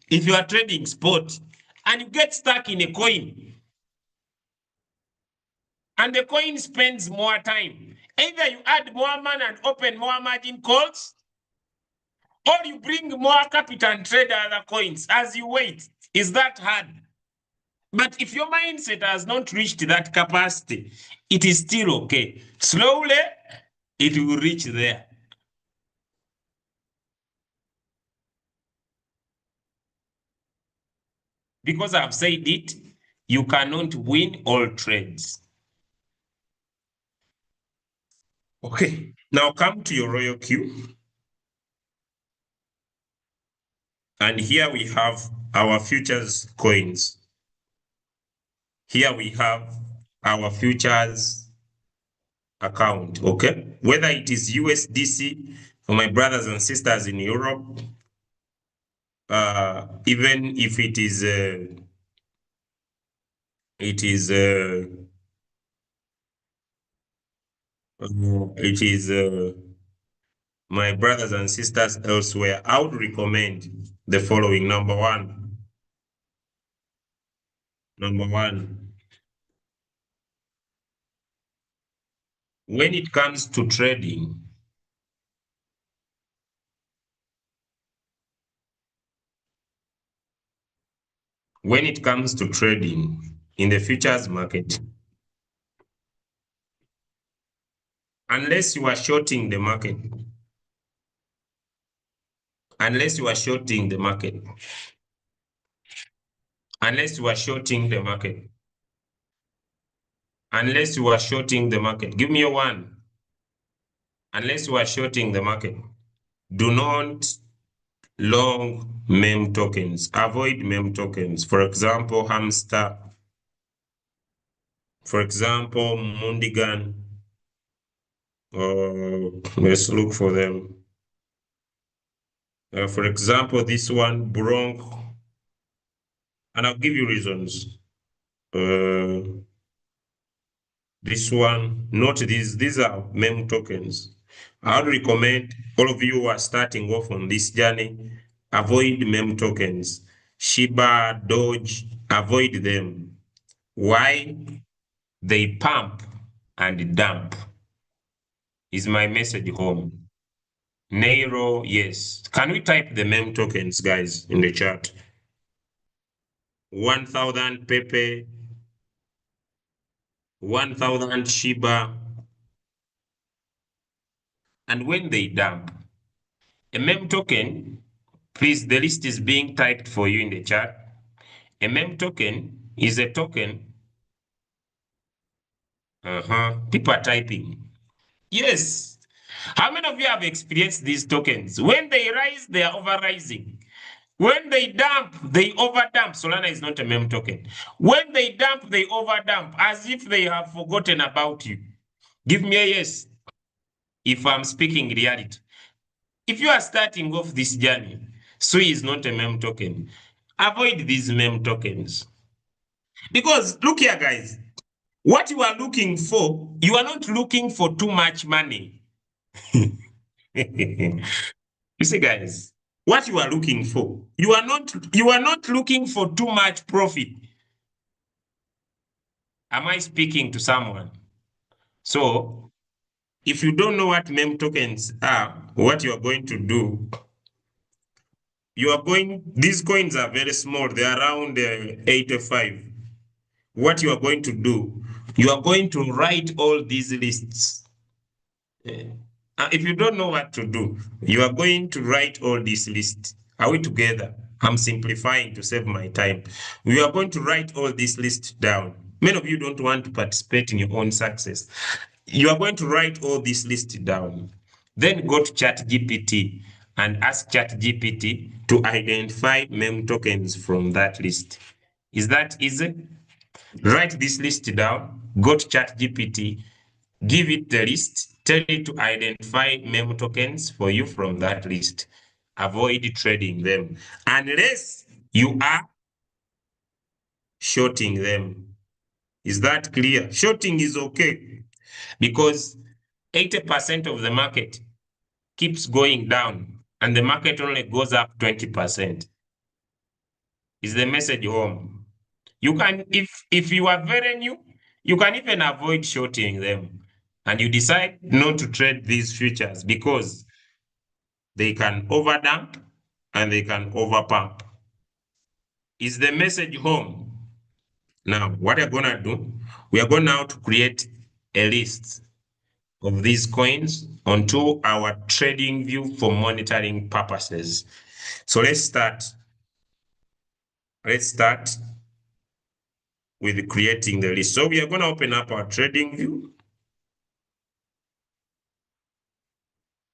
if you are trading spot and you get stuck in a coin, and the coin spends more time, either you add more money and open more margin calls, or you bring more capital and trade other coins as you wait. Is that hard? But if your mindset has not reached that capacity, it is still okay. Slowly, it will reach there. Because I've said it, you cannot win all trades. Okay, now come to your Royal Q. And here we have our futures coins. Here we have our futures account, okay? Whether it is USDC for my brothers and sisters in Europe, even if it is my brothers and sisters elsewhere, I would recommend the following. Number one, when it comes to trading, in the futures market, unless you are shorting the market, unless you are shorting the market, unless you are shorting the market, unless you are shorting the market, give me a one. Unless you are shorting the market, do not long meme tokens. Avoid meme tokens. For example, Hamster. For example, Mundigan. Let's look for them. For example, this one, Bronc. And I'll give you reasons. This one, not these. These are meme tokens. I would recommend all of you who are starting off on this journey, avoid meme tokens. Shiba, Doge, avoid them. Why? They pump and dump. Is my message home? Nairo, yes. Can we type the meme tokens, guys, in the chat? 1,000 Pepe, 1,000 Shiba. And when they dump, a meme token, please, the list is being typed for you in the chat. A meme token is a token. People are typing. Yes. How many of you have experienced these tokens? When they rise, they are over-rising. When they dump, they overdump. Solana is not a meme token. When they dump, they overdump, as if they have forgotten about you. Give me a yes if I'm speaking reality. If you are starting off this journey, Sui is not a meme token. Avoid these meme tokens. Because look here, guys. What you are looking for, you are not looking for too much money. You see, guys, what you are looking for, you are not looking for too much profit. Am I speaking to someone? So, if you don't know what meme tokens are, what you are going to do, these coins are very small, they are around 85. What you are going to do, you are going to write all these lists. If you don't know what to do, you are going to write all these lists. Are we together? I'm simplifying to save my time. We are going to write all these lists down. Many of you don't want to participate in your own success. You are going to write all these lists down. Then go to ChatGPT and ask ChatGPT to identify meme tokens from that list. Is that easy? Write this list down, go to ChatGPT, give it the list, tell it to identify meme tokens for you from that list. Avoid trading them unless you are shorting them. Is that clear? Shorting is okay because 80% of the market keeps going down and the market only goes up 20%. Is the message home? You can, if you are very new, you can even avoid shorting them and you decide not to trade these futures because they can overdump and they can overpump. Is the message home? Now, what we're gonna do, we are going now to create a list of these coins onto our trading view for monitoring purposes. So let's start. Let's start with creating the list. So we are going to open up our trading view.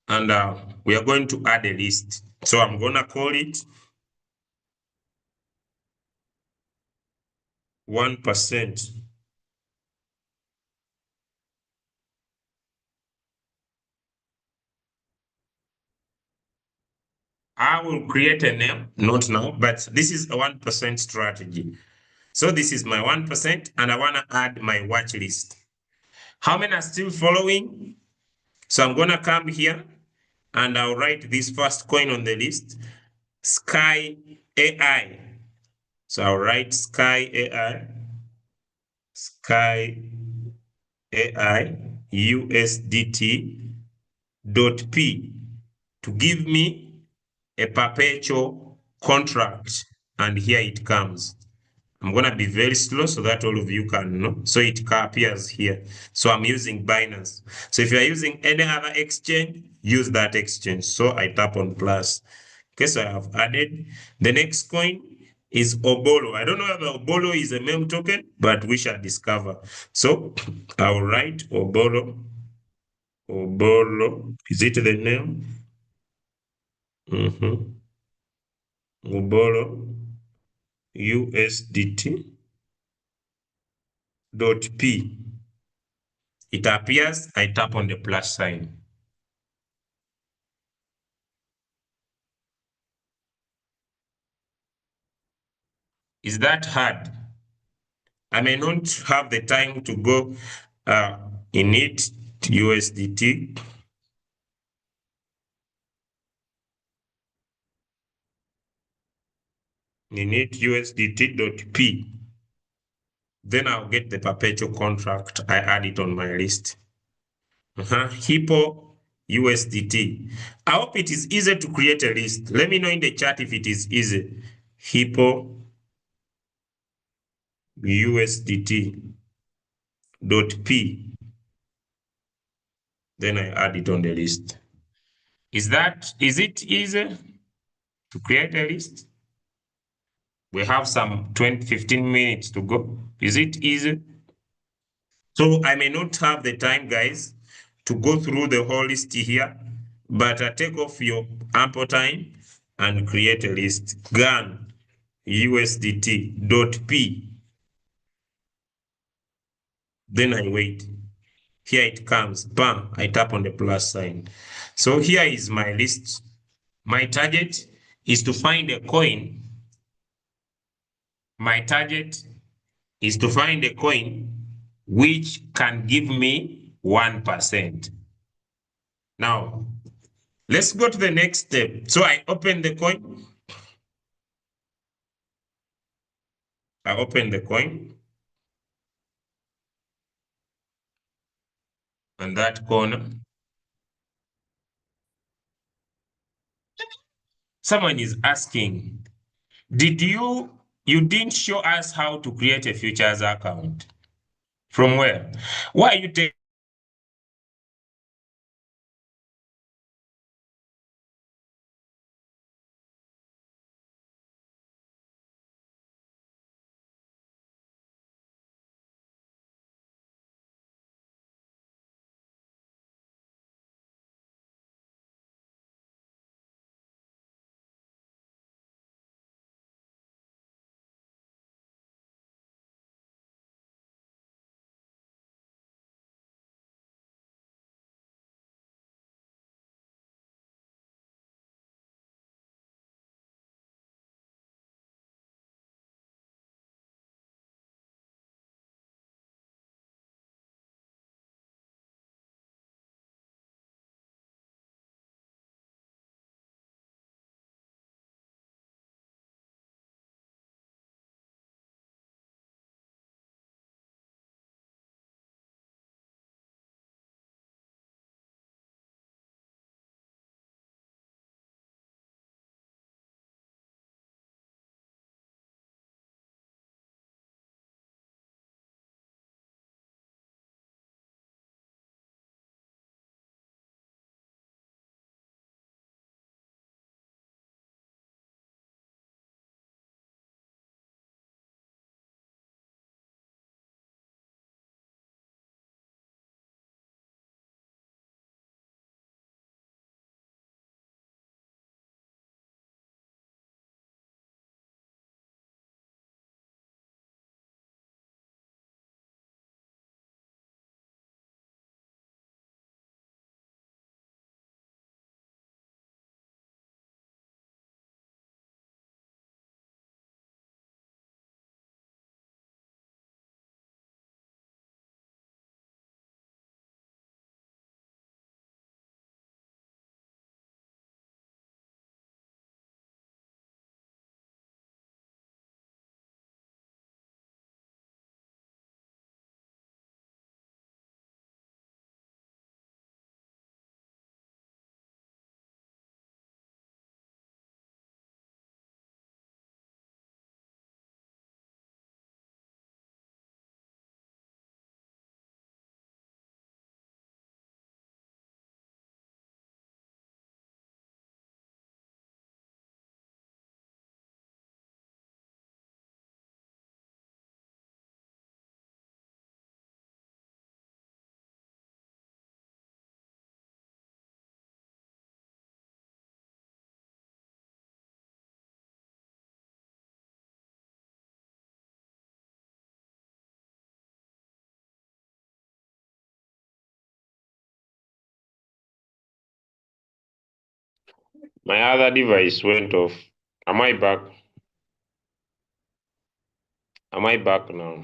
And we are going to add a list. So I'm going to call it 1%. I will create a name, not now, but this is a 1% strategy. So this is my 1%, and I want to add my watch list. How many are still following? So I'm going to come here, and I'll write this first coin on the list, Sky AI. So I'll write Sky AI, Sky AI. USDT.P to give me a perpetual contract. And here it comes. I'm going to be very slow so that all of you can know. So it appears here. So I'm using Binance. So if you're using any other exchange, use that exchange. So I tap on plus. Okay, so I have added. The next coin is Obolo. I don't know whether Obolo is a meme token, but we shall discover. So I'll write Obolo. Obolo. Is it the name? Obolo USDT.P. It appears, I tap on the plus sign. Is that hard? I may not have the time to go in it, USDT. Init USDT.P. Then I'll get the perpetual contract. I add it on my list. Hippo USDT. I hope it is easy to create a list. Let me know in the chat if it is easy. Hippo USDT.P. Then I add it on the list. Is it easy to create a list? We have some 20, 15 minutes to go. Is it easy? So I may not have the time, guys, to go through the whole list here, but take off your ample time and create a list. GAN USDT.P. Then I wait. Here it comes. Bam, I tap on the plus sign. So here is my list. My target is to find a coin. My target is to find a coin which can give me 1%. Now, let's go to the next step. So I open the coin. I open the coin. On that corner. Someone is asking, you didn't show us how to create a futures account? From where? Why are you taking My other device went off. Am I back? Am I back now?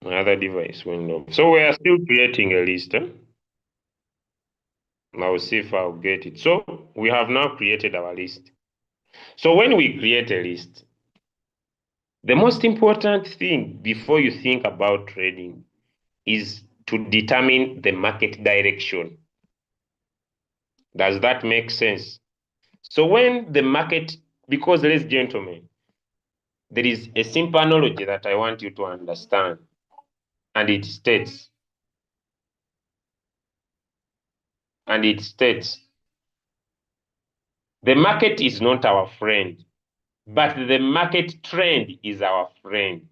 My other device went off. So we are still creating a list. I'll see if I'll get it. So we have now created our list. So when we create a list, the most important thing before you think about trading is to determine the market direction. Does that make sense? So when the market, because ladies and gentlemen, there is a simple analogy that I want you to understand, and it states, the market is not our friend, but the market trend is our friend.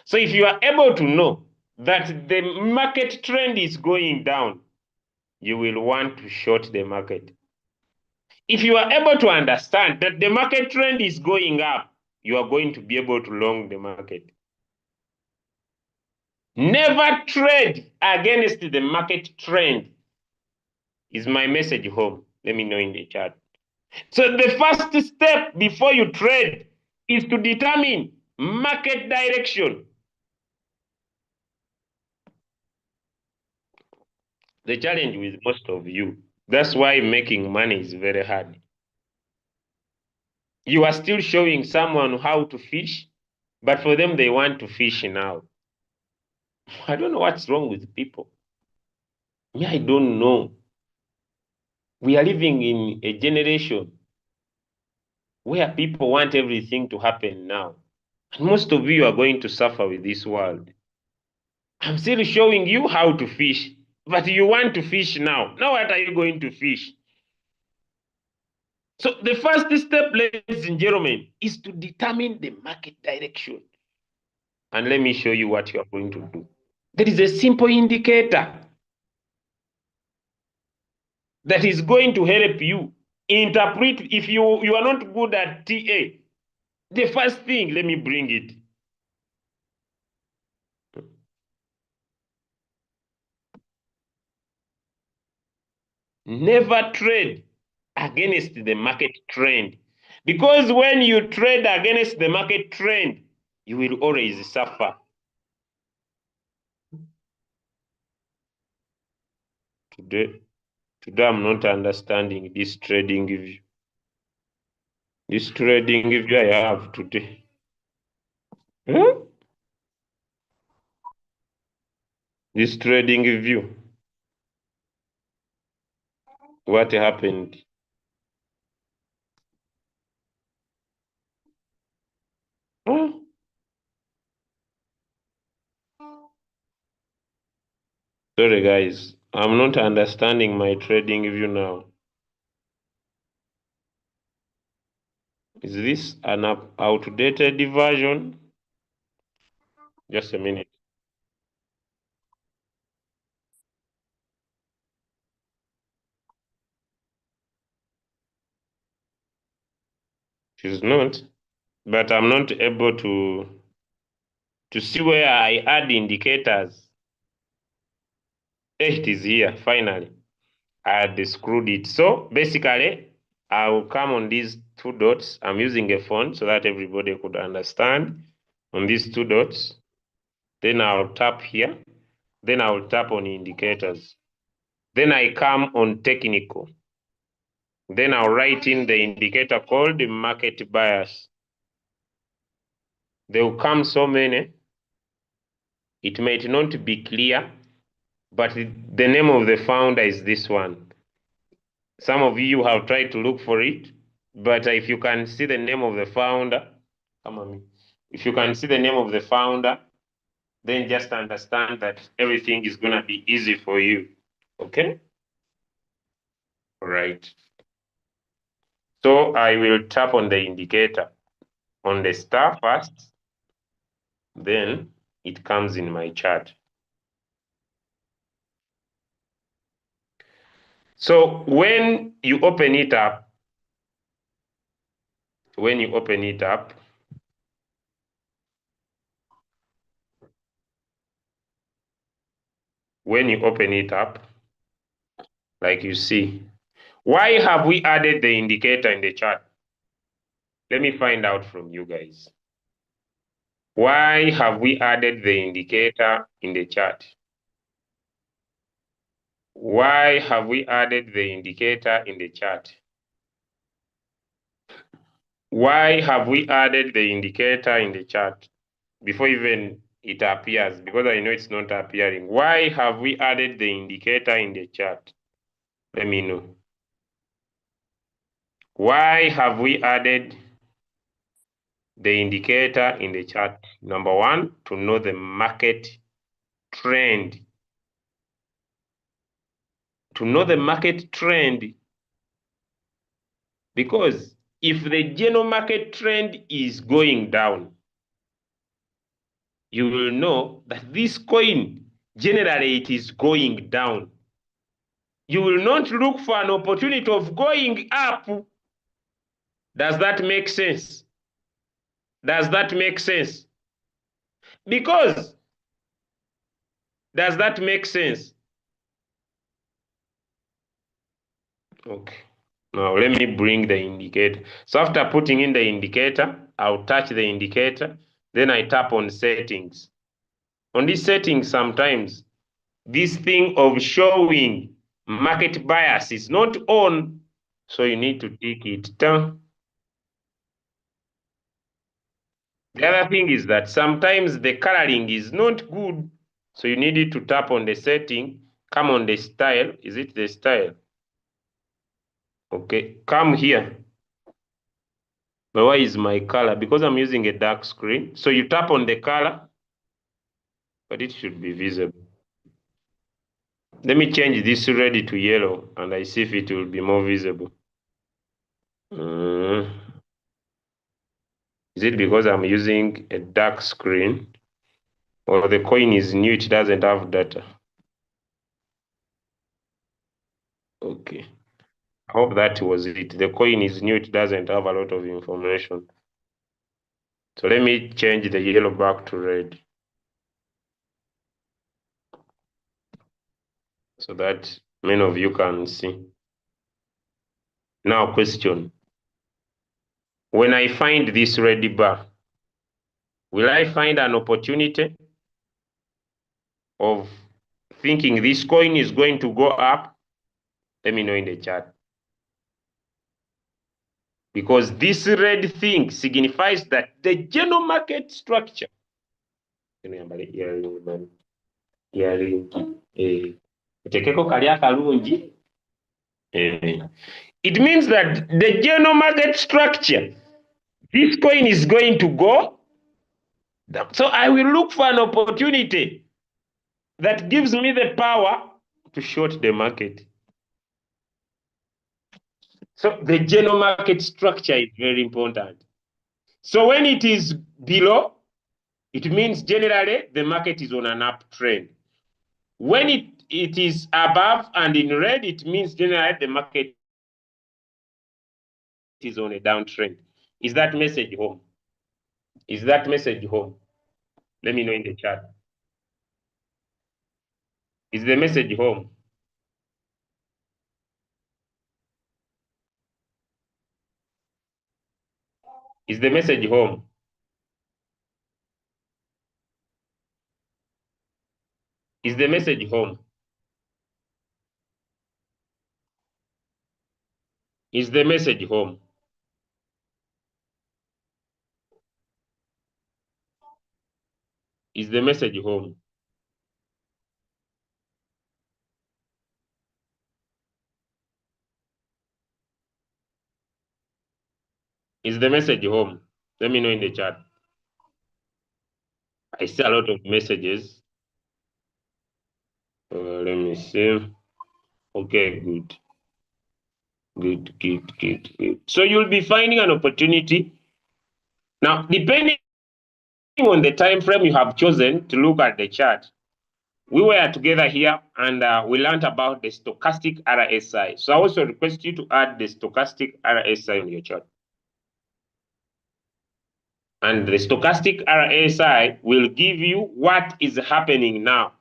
So if you are able to know that the market trend is going down, you will want to short the market. If you are able to understand that the market trend is going up, you are going to be able to long the market. Never trade against the market trend is my message home. Let me know in the chat. So the first step before you trade is to determine market direction. The challenge with most of you, that's why making money is very hard. You are still showing someone how to fish, but for them, they want to fish now. I don't know what's wrong with people. Me, I don't know. We are living in a generation where people want everything to happen now. And most of you are going to suffer with this world. I'm still showing you how to fish, but you want to fish now. Now, what are you going to fish? So, the first step, ladies and gentlemen, is to determine the market direction. And let me show you what you are going to do. There is a simple indicator that is going to help you interpret. If you are not good at TA, the first thing, let me bring it. Never trade against the market trend. Because when you trade against the market trend, you will always suffer. Today I'm not understanding this trading view. This trading view I have today. Huh? This trading view. What happened? Huh? Sorry guys, I'm not understanding my trading view now. Is this an outdated version? Just a minute. It is not, but I'm not able to see where I add indicators. It is here, finally. I had screwed it. So basically, I will come on these two dots. I'm using a font so that everybody could understand. On these two dots, then I'll tap here. Then I'll tap on indicators. Then I come on technical. Then I'll write in the indicator called market bias. There will come so many. It might not be clear, but the name of the founder is this one. Some of you have tried to look for it, but if you can see the name of the founder, come on me. If you can see the name of the founder, then just understand that everything is gonna be easy for you. Okay? All right. So I will tap on the indicator on the star first, then it comes in my chart. So when you open it up, like like you see. Why have we added the indicator in the chart? Let me find out from you guys. Why have we added the indicator in the chart? Why have we added the indicator in the chart? Why have we added the indicator in the chart before even it appears? Because I know it's not appearing. Why have we added the indicator in the chart? Let me know. Why have we added the indicator in the chart? Number one, to know the market trend. To know the market trend. Because if the general market trend is going down, you will know that this coin, generally it is going down. You will not look for an opportunity of going up. Does that make sense? Does that make sense? Because, does that make sense? Okay. Now let me bring the indicator. So after putting in the indicator, I'll touch the indicator. Then I tap on settings. On this settings, sometimes this thing of showing market bias is not on. So you need to tick it down. The other thing is that sometimes the coloring is not good. So you need to tap on the setting, come on the style. Is it the style? Okay, come here. But why is my color? Because I'm using a dark screen. So you tap on the color, but it should be visible. Let me change this red to yellow and I see if it will be more visible. Is it because I'm using a dark screen? Or the coin is new, it doesn't have data? Okay. I hope that was it. The coin is new, it doesn't have a lot of information. So let me change the yellow back to red. So that many of you can see. Now question. When I find this red bar, will I find an opportunity of thinking this coin is going to go up? Let me know in the chat. Because this red thing signifies that the general market structure. It means that the general market structure, this coin is going to go down. So I will look for an opportunity that gives me the power to short the market. So the general market structure is very important. So when it is below, it means generally the market is on an uptrend. When it is above and in red, it means generally the market is on a downtrend. Is that message home? Is that message home? Let me know in the chat. Is the message home? Is the message home? Is the message home? Is the message home? Is the message home? Is the message home? Let me know in the chat. I see a lot of messages. Let me see. Okay, good. Good. So you'll be finding an opportunity. Now, depending on the time frame you have chosen to look at the chart, we were together here and we learned about the stochastic RSI. So I also request you to add the stochastic RSI on your chart. And the stochastic RSI will give you what is happening now.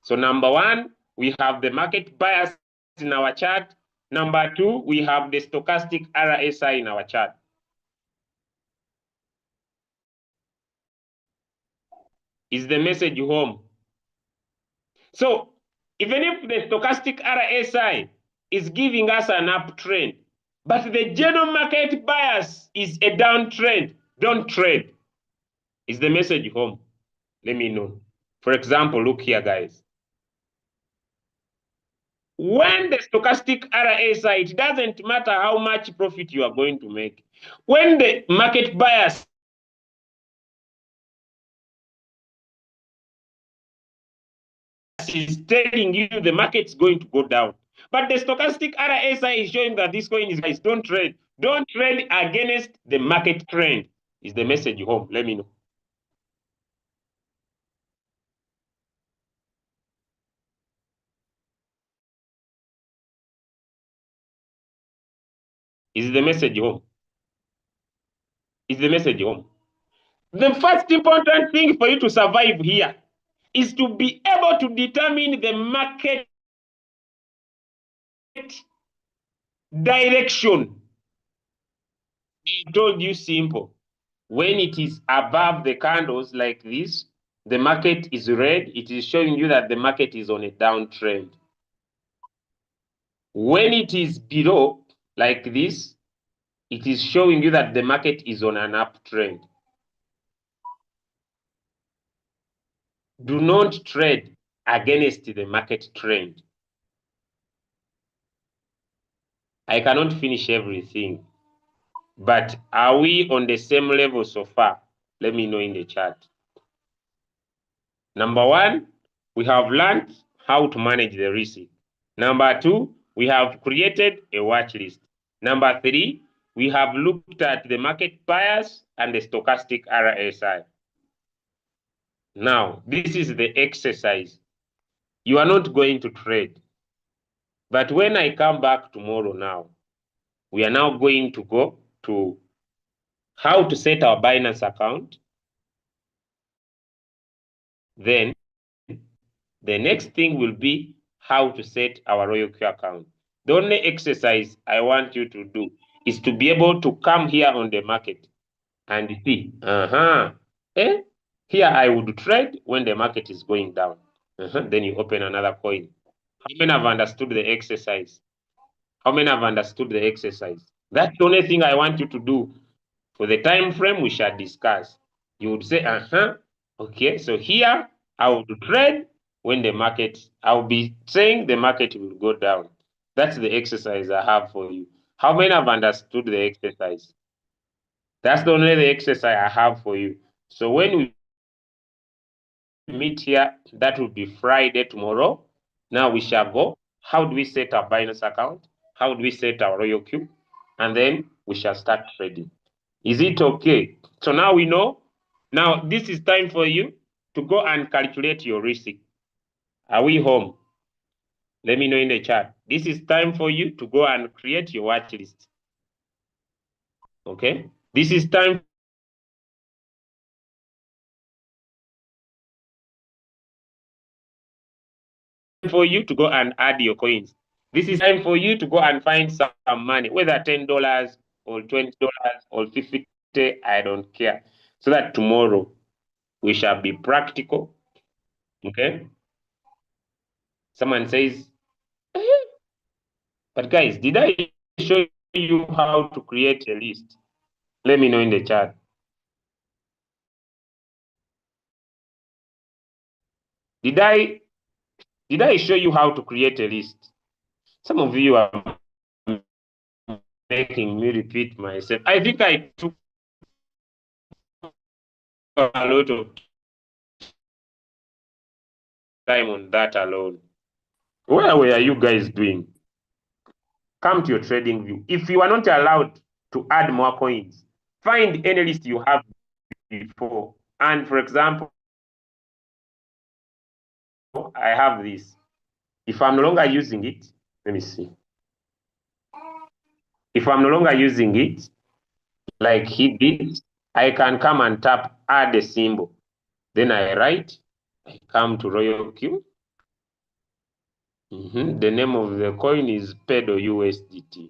So number one, we have the market bias in our chart. Number 2, we have the stochastic RSI in our chart. Is the message home? So even if the stochastic RSI is giving us an uptrend, but the general market bias is a downtrend, don't trade. Is the message home? Let me know. For example, look here, guys. When the stochastic RSI, it doesn't matter how much profit you are going to make. When the market bias is telling you the market's going to go down, but the stochastic RSI is showing that this coin is guys, don't trade. Don't trade against the market trend. Is the message home? Let me know. Is the message home? Is the message home? The first important thing for you to survive here is to be able to determine the market direction. I told you simple. When it is above the candles like this, the market is red. It is showing you that the market is on a downtrend. When it is below like this, it is showing you that the market is on an uptrend. Do not trade against the market trend. I cannot finish everything, but are we on the same level so far? Let me know in the chat. Number 1, we have learned how to manage the risk. Number 2, we have created a watch list. Number 3, we have looked at the market bias and the stochastic RSI. Now, this is the exercise. You are not going to trade. But when I come back tomorrow now, we are now going to go to how to set our Binance account. Then the next thing will be how to set our RoyalQ account. The only exercise I want you to do is to be able to come here on the market and see, here I would trade when the market is going down. Then you open another coin. How many have understood the exercise? How many have understood the exercise? That's the only thing I want you to do. For the time frame, we shall discuss. You would say, okay, so here I would trade when the market, I'll be saying the market will go down. That's the exercise I have for you. How many have understood the exercise? That's the only exercise I have for you. So when we meet here, that will be Friday tomorrow. Now we shall go. How do we set our Binance account? How do we set our RoyalQ? And then we shall start trading. Is it okay? So now we know. Now this is time for you to go and calculate your risk. Are we home? Let me know in the chat. This is time for you to go and create your watch list. Okay? This is time for you to go and add your coins. This is time for you to go and find some money, whether $10 or $20 or $50, I don't care. So that tomorrow we shall be practical. Okay? Someone says, but guys, did I show you how to create a list? Let me know in the chat. Did I show you how to create a list? Some of you are making me repeat myself. I think I took a lot of time on that alone. Where were you guys doing? Come to your trading view. If you are not allowed to add more coins, find any list you have before. And for example, I have this. If I'm no longer using it, let me see. If I'm no longer using it, like he did, I can come and tap add a symbol. Then I write, I come to RoyalQ. The name of the coin is Pedo USDT.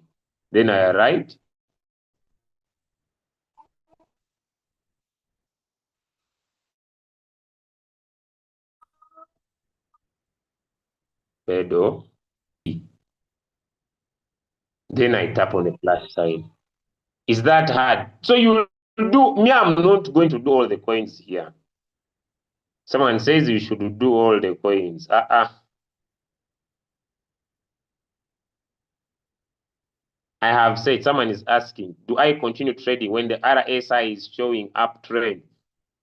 Then I write Pedo. Then I tap on the plus sign. Is that hard? So you do, me, I'm not going to do all the coins here. Someone says you should do all the coins. I have said, someone is asking, do I continue trading when the RSI is showing uptrend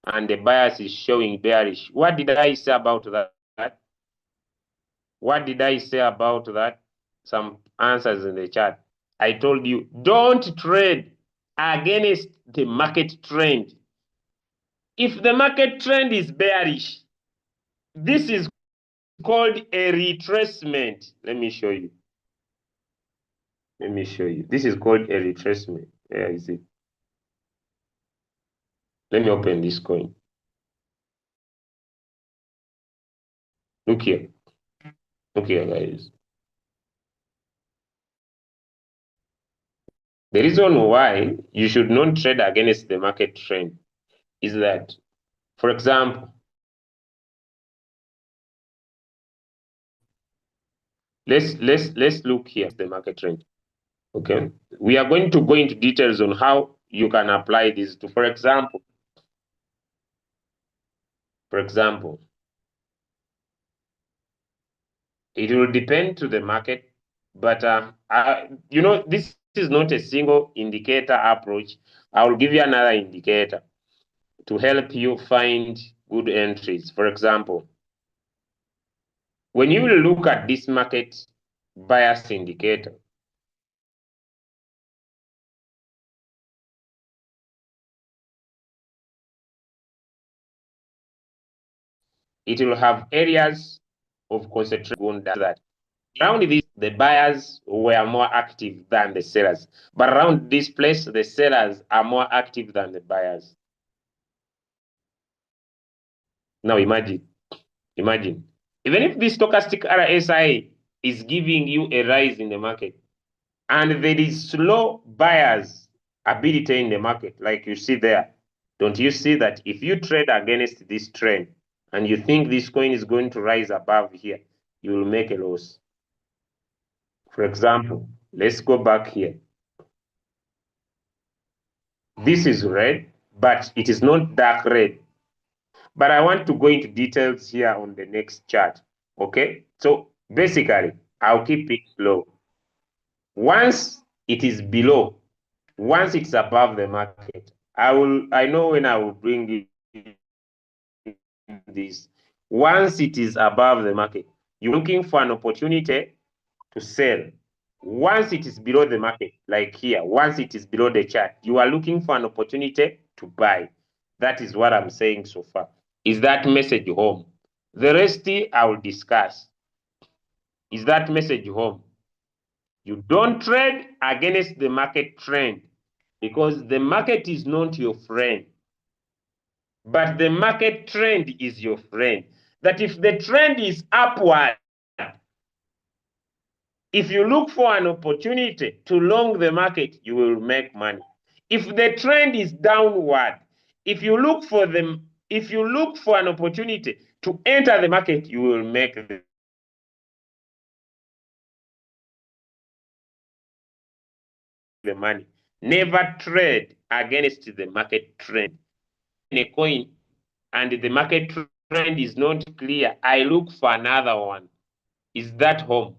and the bias is showing bearish? What did I say about that? What did I say about that? Some answers in the chat. I told you, don't trade against the market trend. If the market trend is bearish, this is called a retracement. Let me show you. Let me show you. This is called a retracement. Where is it? Let me open this coin. Look here. Look here, guys. The reason why you should not trade against the market trend is that, for example, let's look here at the market trend. Okay, we are going to go into details on how you can apply this to, for example, it will depend to the market, but you know, this is not a single indicator approach. I will give you another indicator to help you find good entries. For example, when you look at this market bias indicator, it will have areas of concentration that around this, the buyers were more active than the sellers. But around this place, the sellers are more active than the buyers. Now imagine, even if this stochastic RSI is giving you a rise in the market, and there is slow buyers ability in the market, like you see there, don't you see that if you trade against this trend and you think this coin is going to rise above here, you will make a loss. For example, let's go back here. This is red, but it is not dark red. But I want to go into details here on the next chart. Okay, so basically, I'll keep it low. Once it is below, once it's above the market, I know when I will bring this. Once it is above the market, you're looking for an opportunity to sell. Once it is below the market, like here, once it is below the chart, you are looking for an opportunity to buy. That is what I'm saying so far. Is that message home? The rest I will discuss. Is that message home? You don't trade against the market trend because the market is not your friend. But the market trend is your friend. That if the trend is upward, if you look for an opportunity to long the market, you will make money. If the trend is downward, if you look for an opportunity to enter the market, you will make the money. Never trade against the market trend. In a coin and the market trend is not clear, I look for another one. Is that home?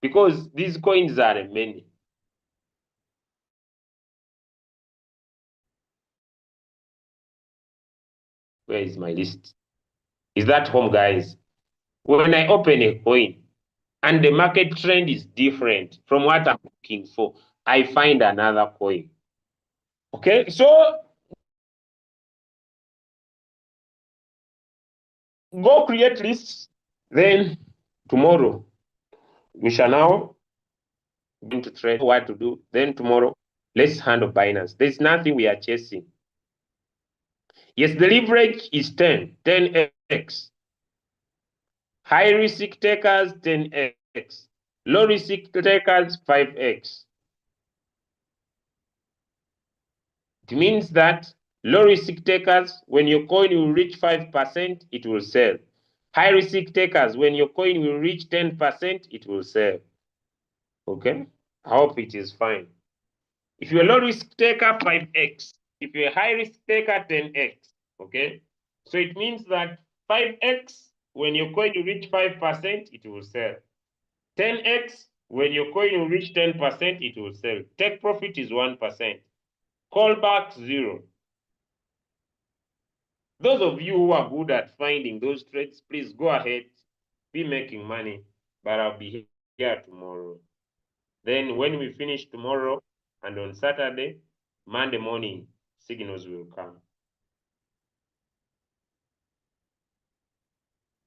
Because these coins are many. Where is my list? Is that home, guys? When I open a coin and the market trend is different from what I'm looking for, I find another coin. Okay, so go create lists. Then tomorrow we shall now going to trade what to do. Then tomorrow, let's handle Binance. There's nothing we are chasing. Yes, the leverage is 10x. High risk takers, 10x. Low risk takers 5x. It means that low risk takers, when your coin will reach 5%, it will sell. High risk takers, when your coin will reach 10%, it will sell. Okay? I hope it is fine. If you're a low risk taker, 5x. If you're a high risk taker, 10x. Okay? So it means that 5x, when your coin will reach 5%, it will sell. 10x, when your coin will reach 10%, it will sell. Take profit is 1%. Callback 0. Those of you who are good at finding those trades, please go ahead, be making money, but I'll be here tomorrow. Then when we finish tomorrow and on Saturday, Monday morning, signals will come.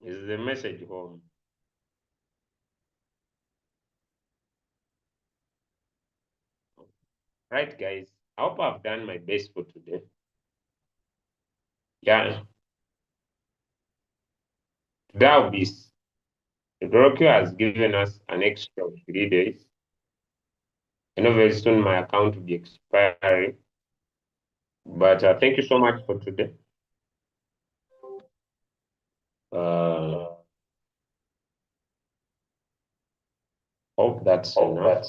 Is the message home? Right, guys. I hope I've done my best for today. Yeah. That will be. The broker has given us an extra 3 days. I know very soon my account will be expiring. But thank you so much for today. Hope that's enough.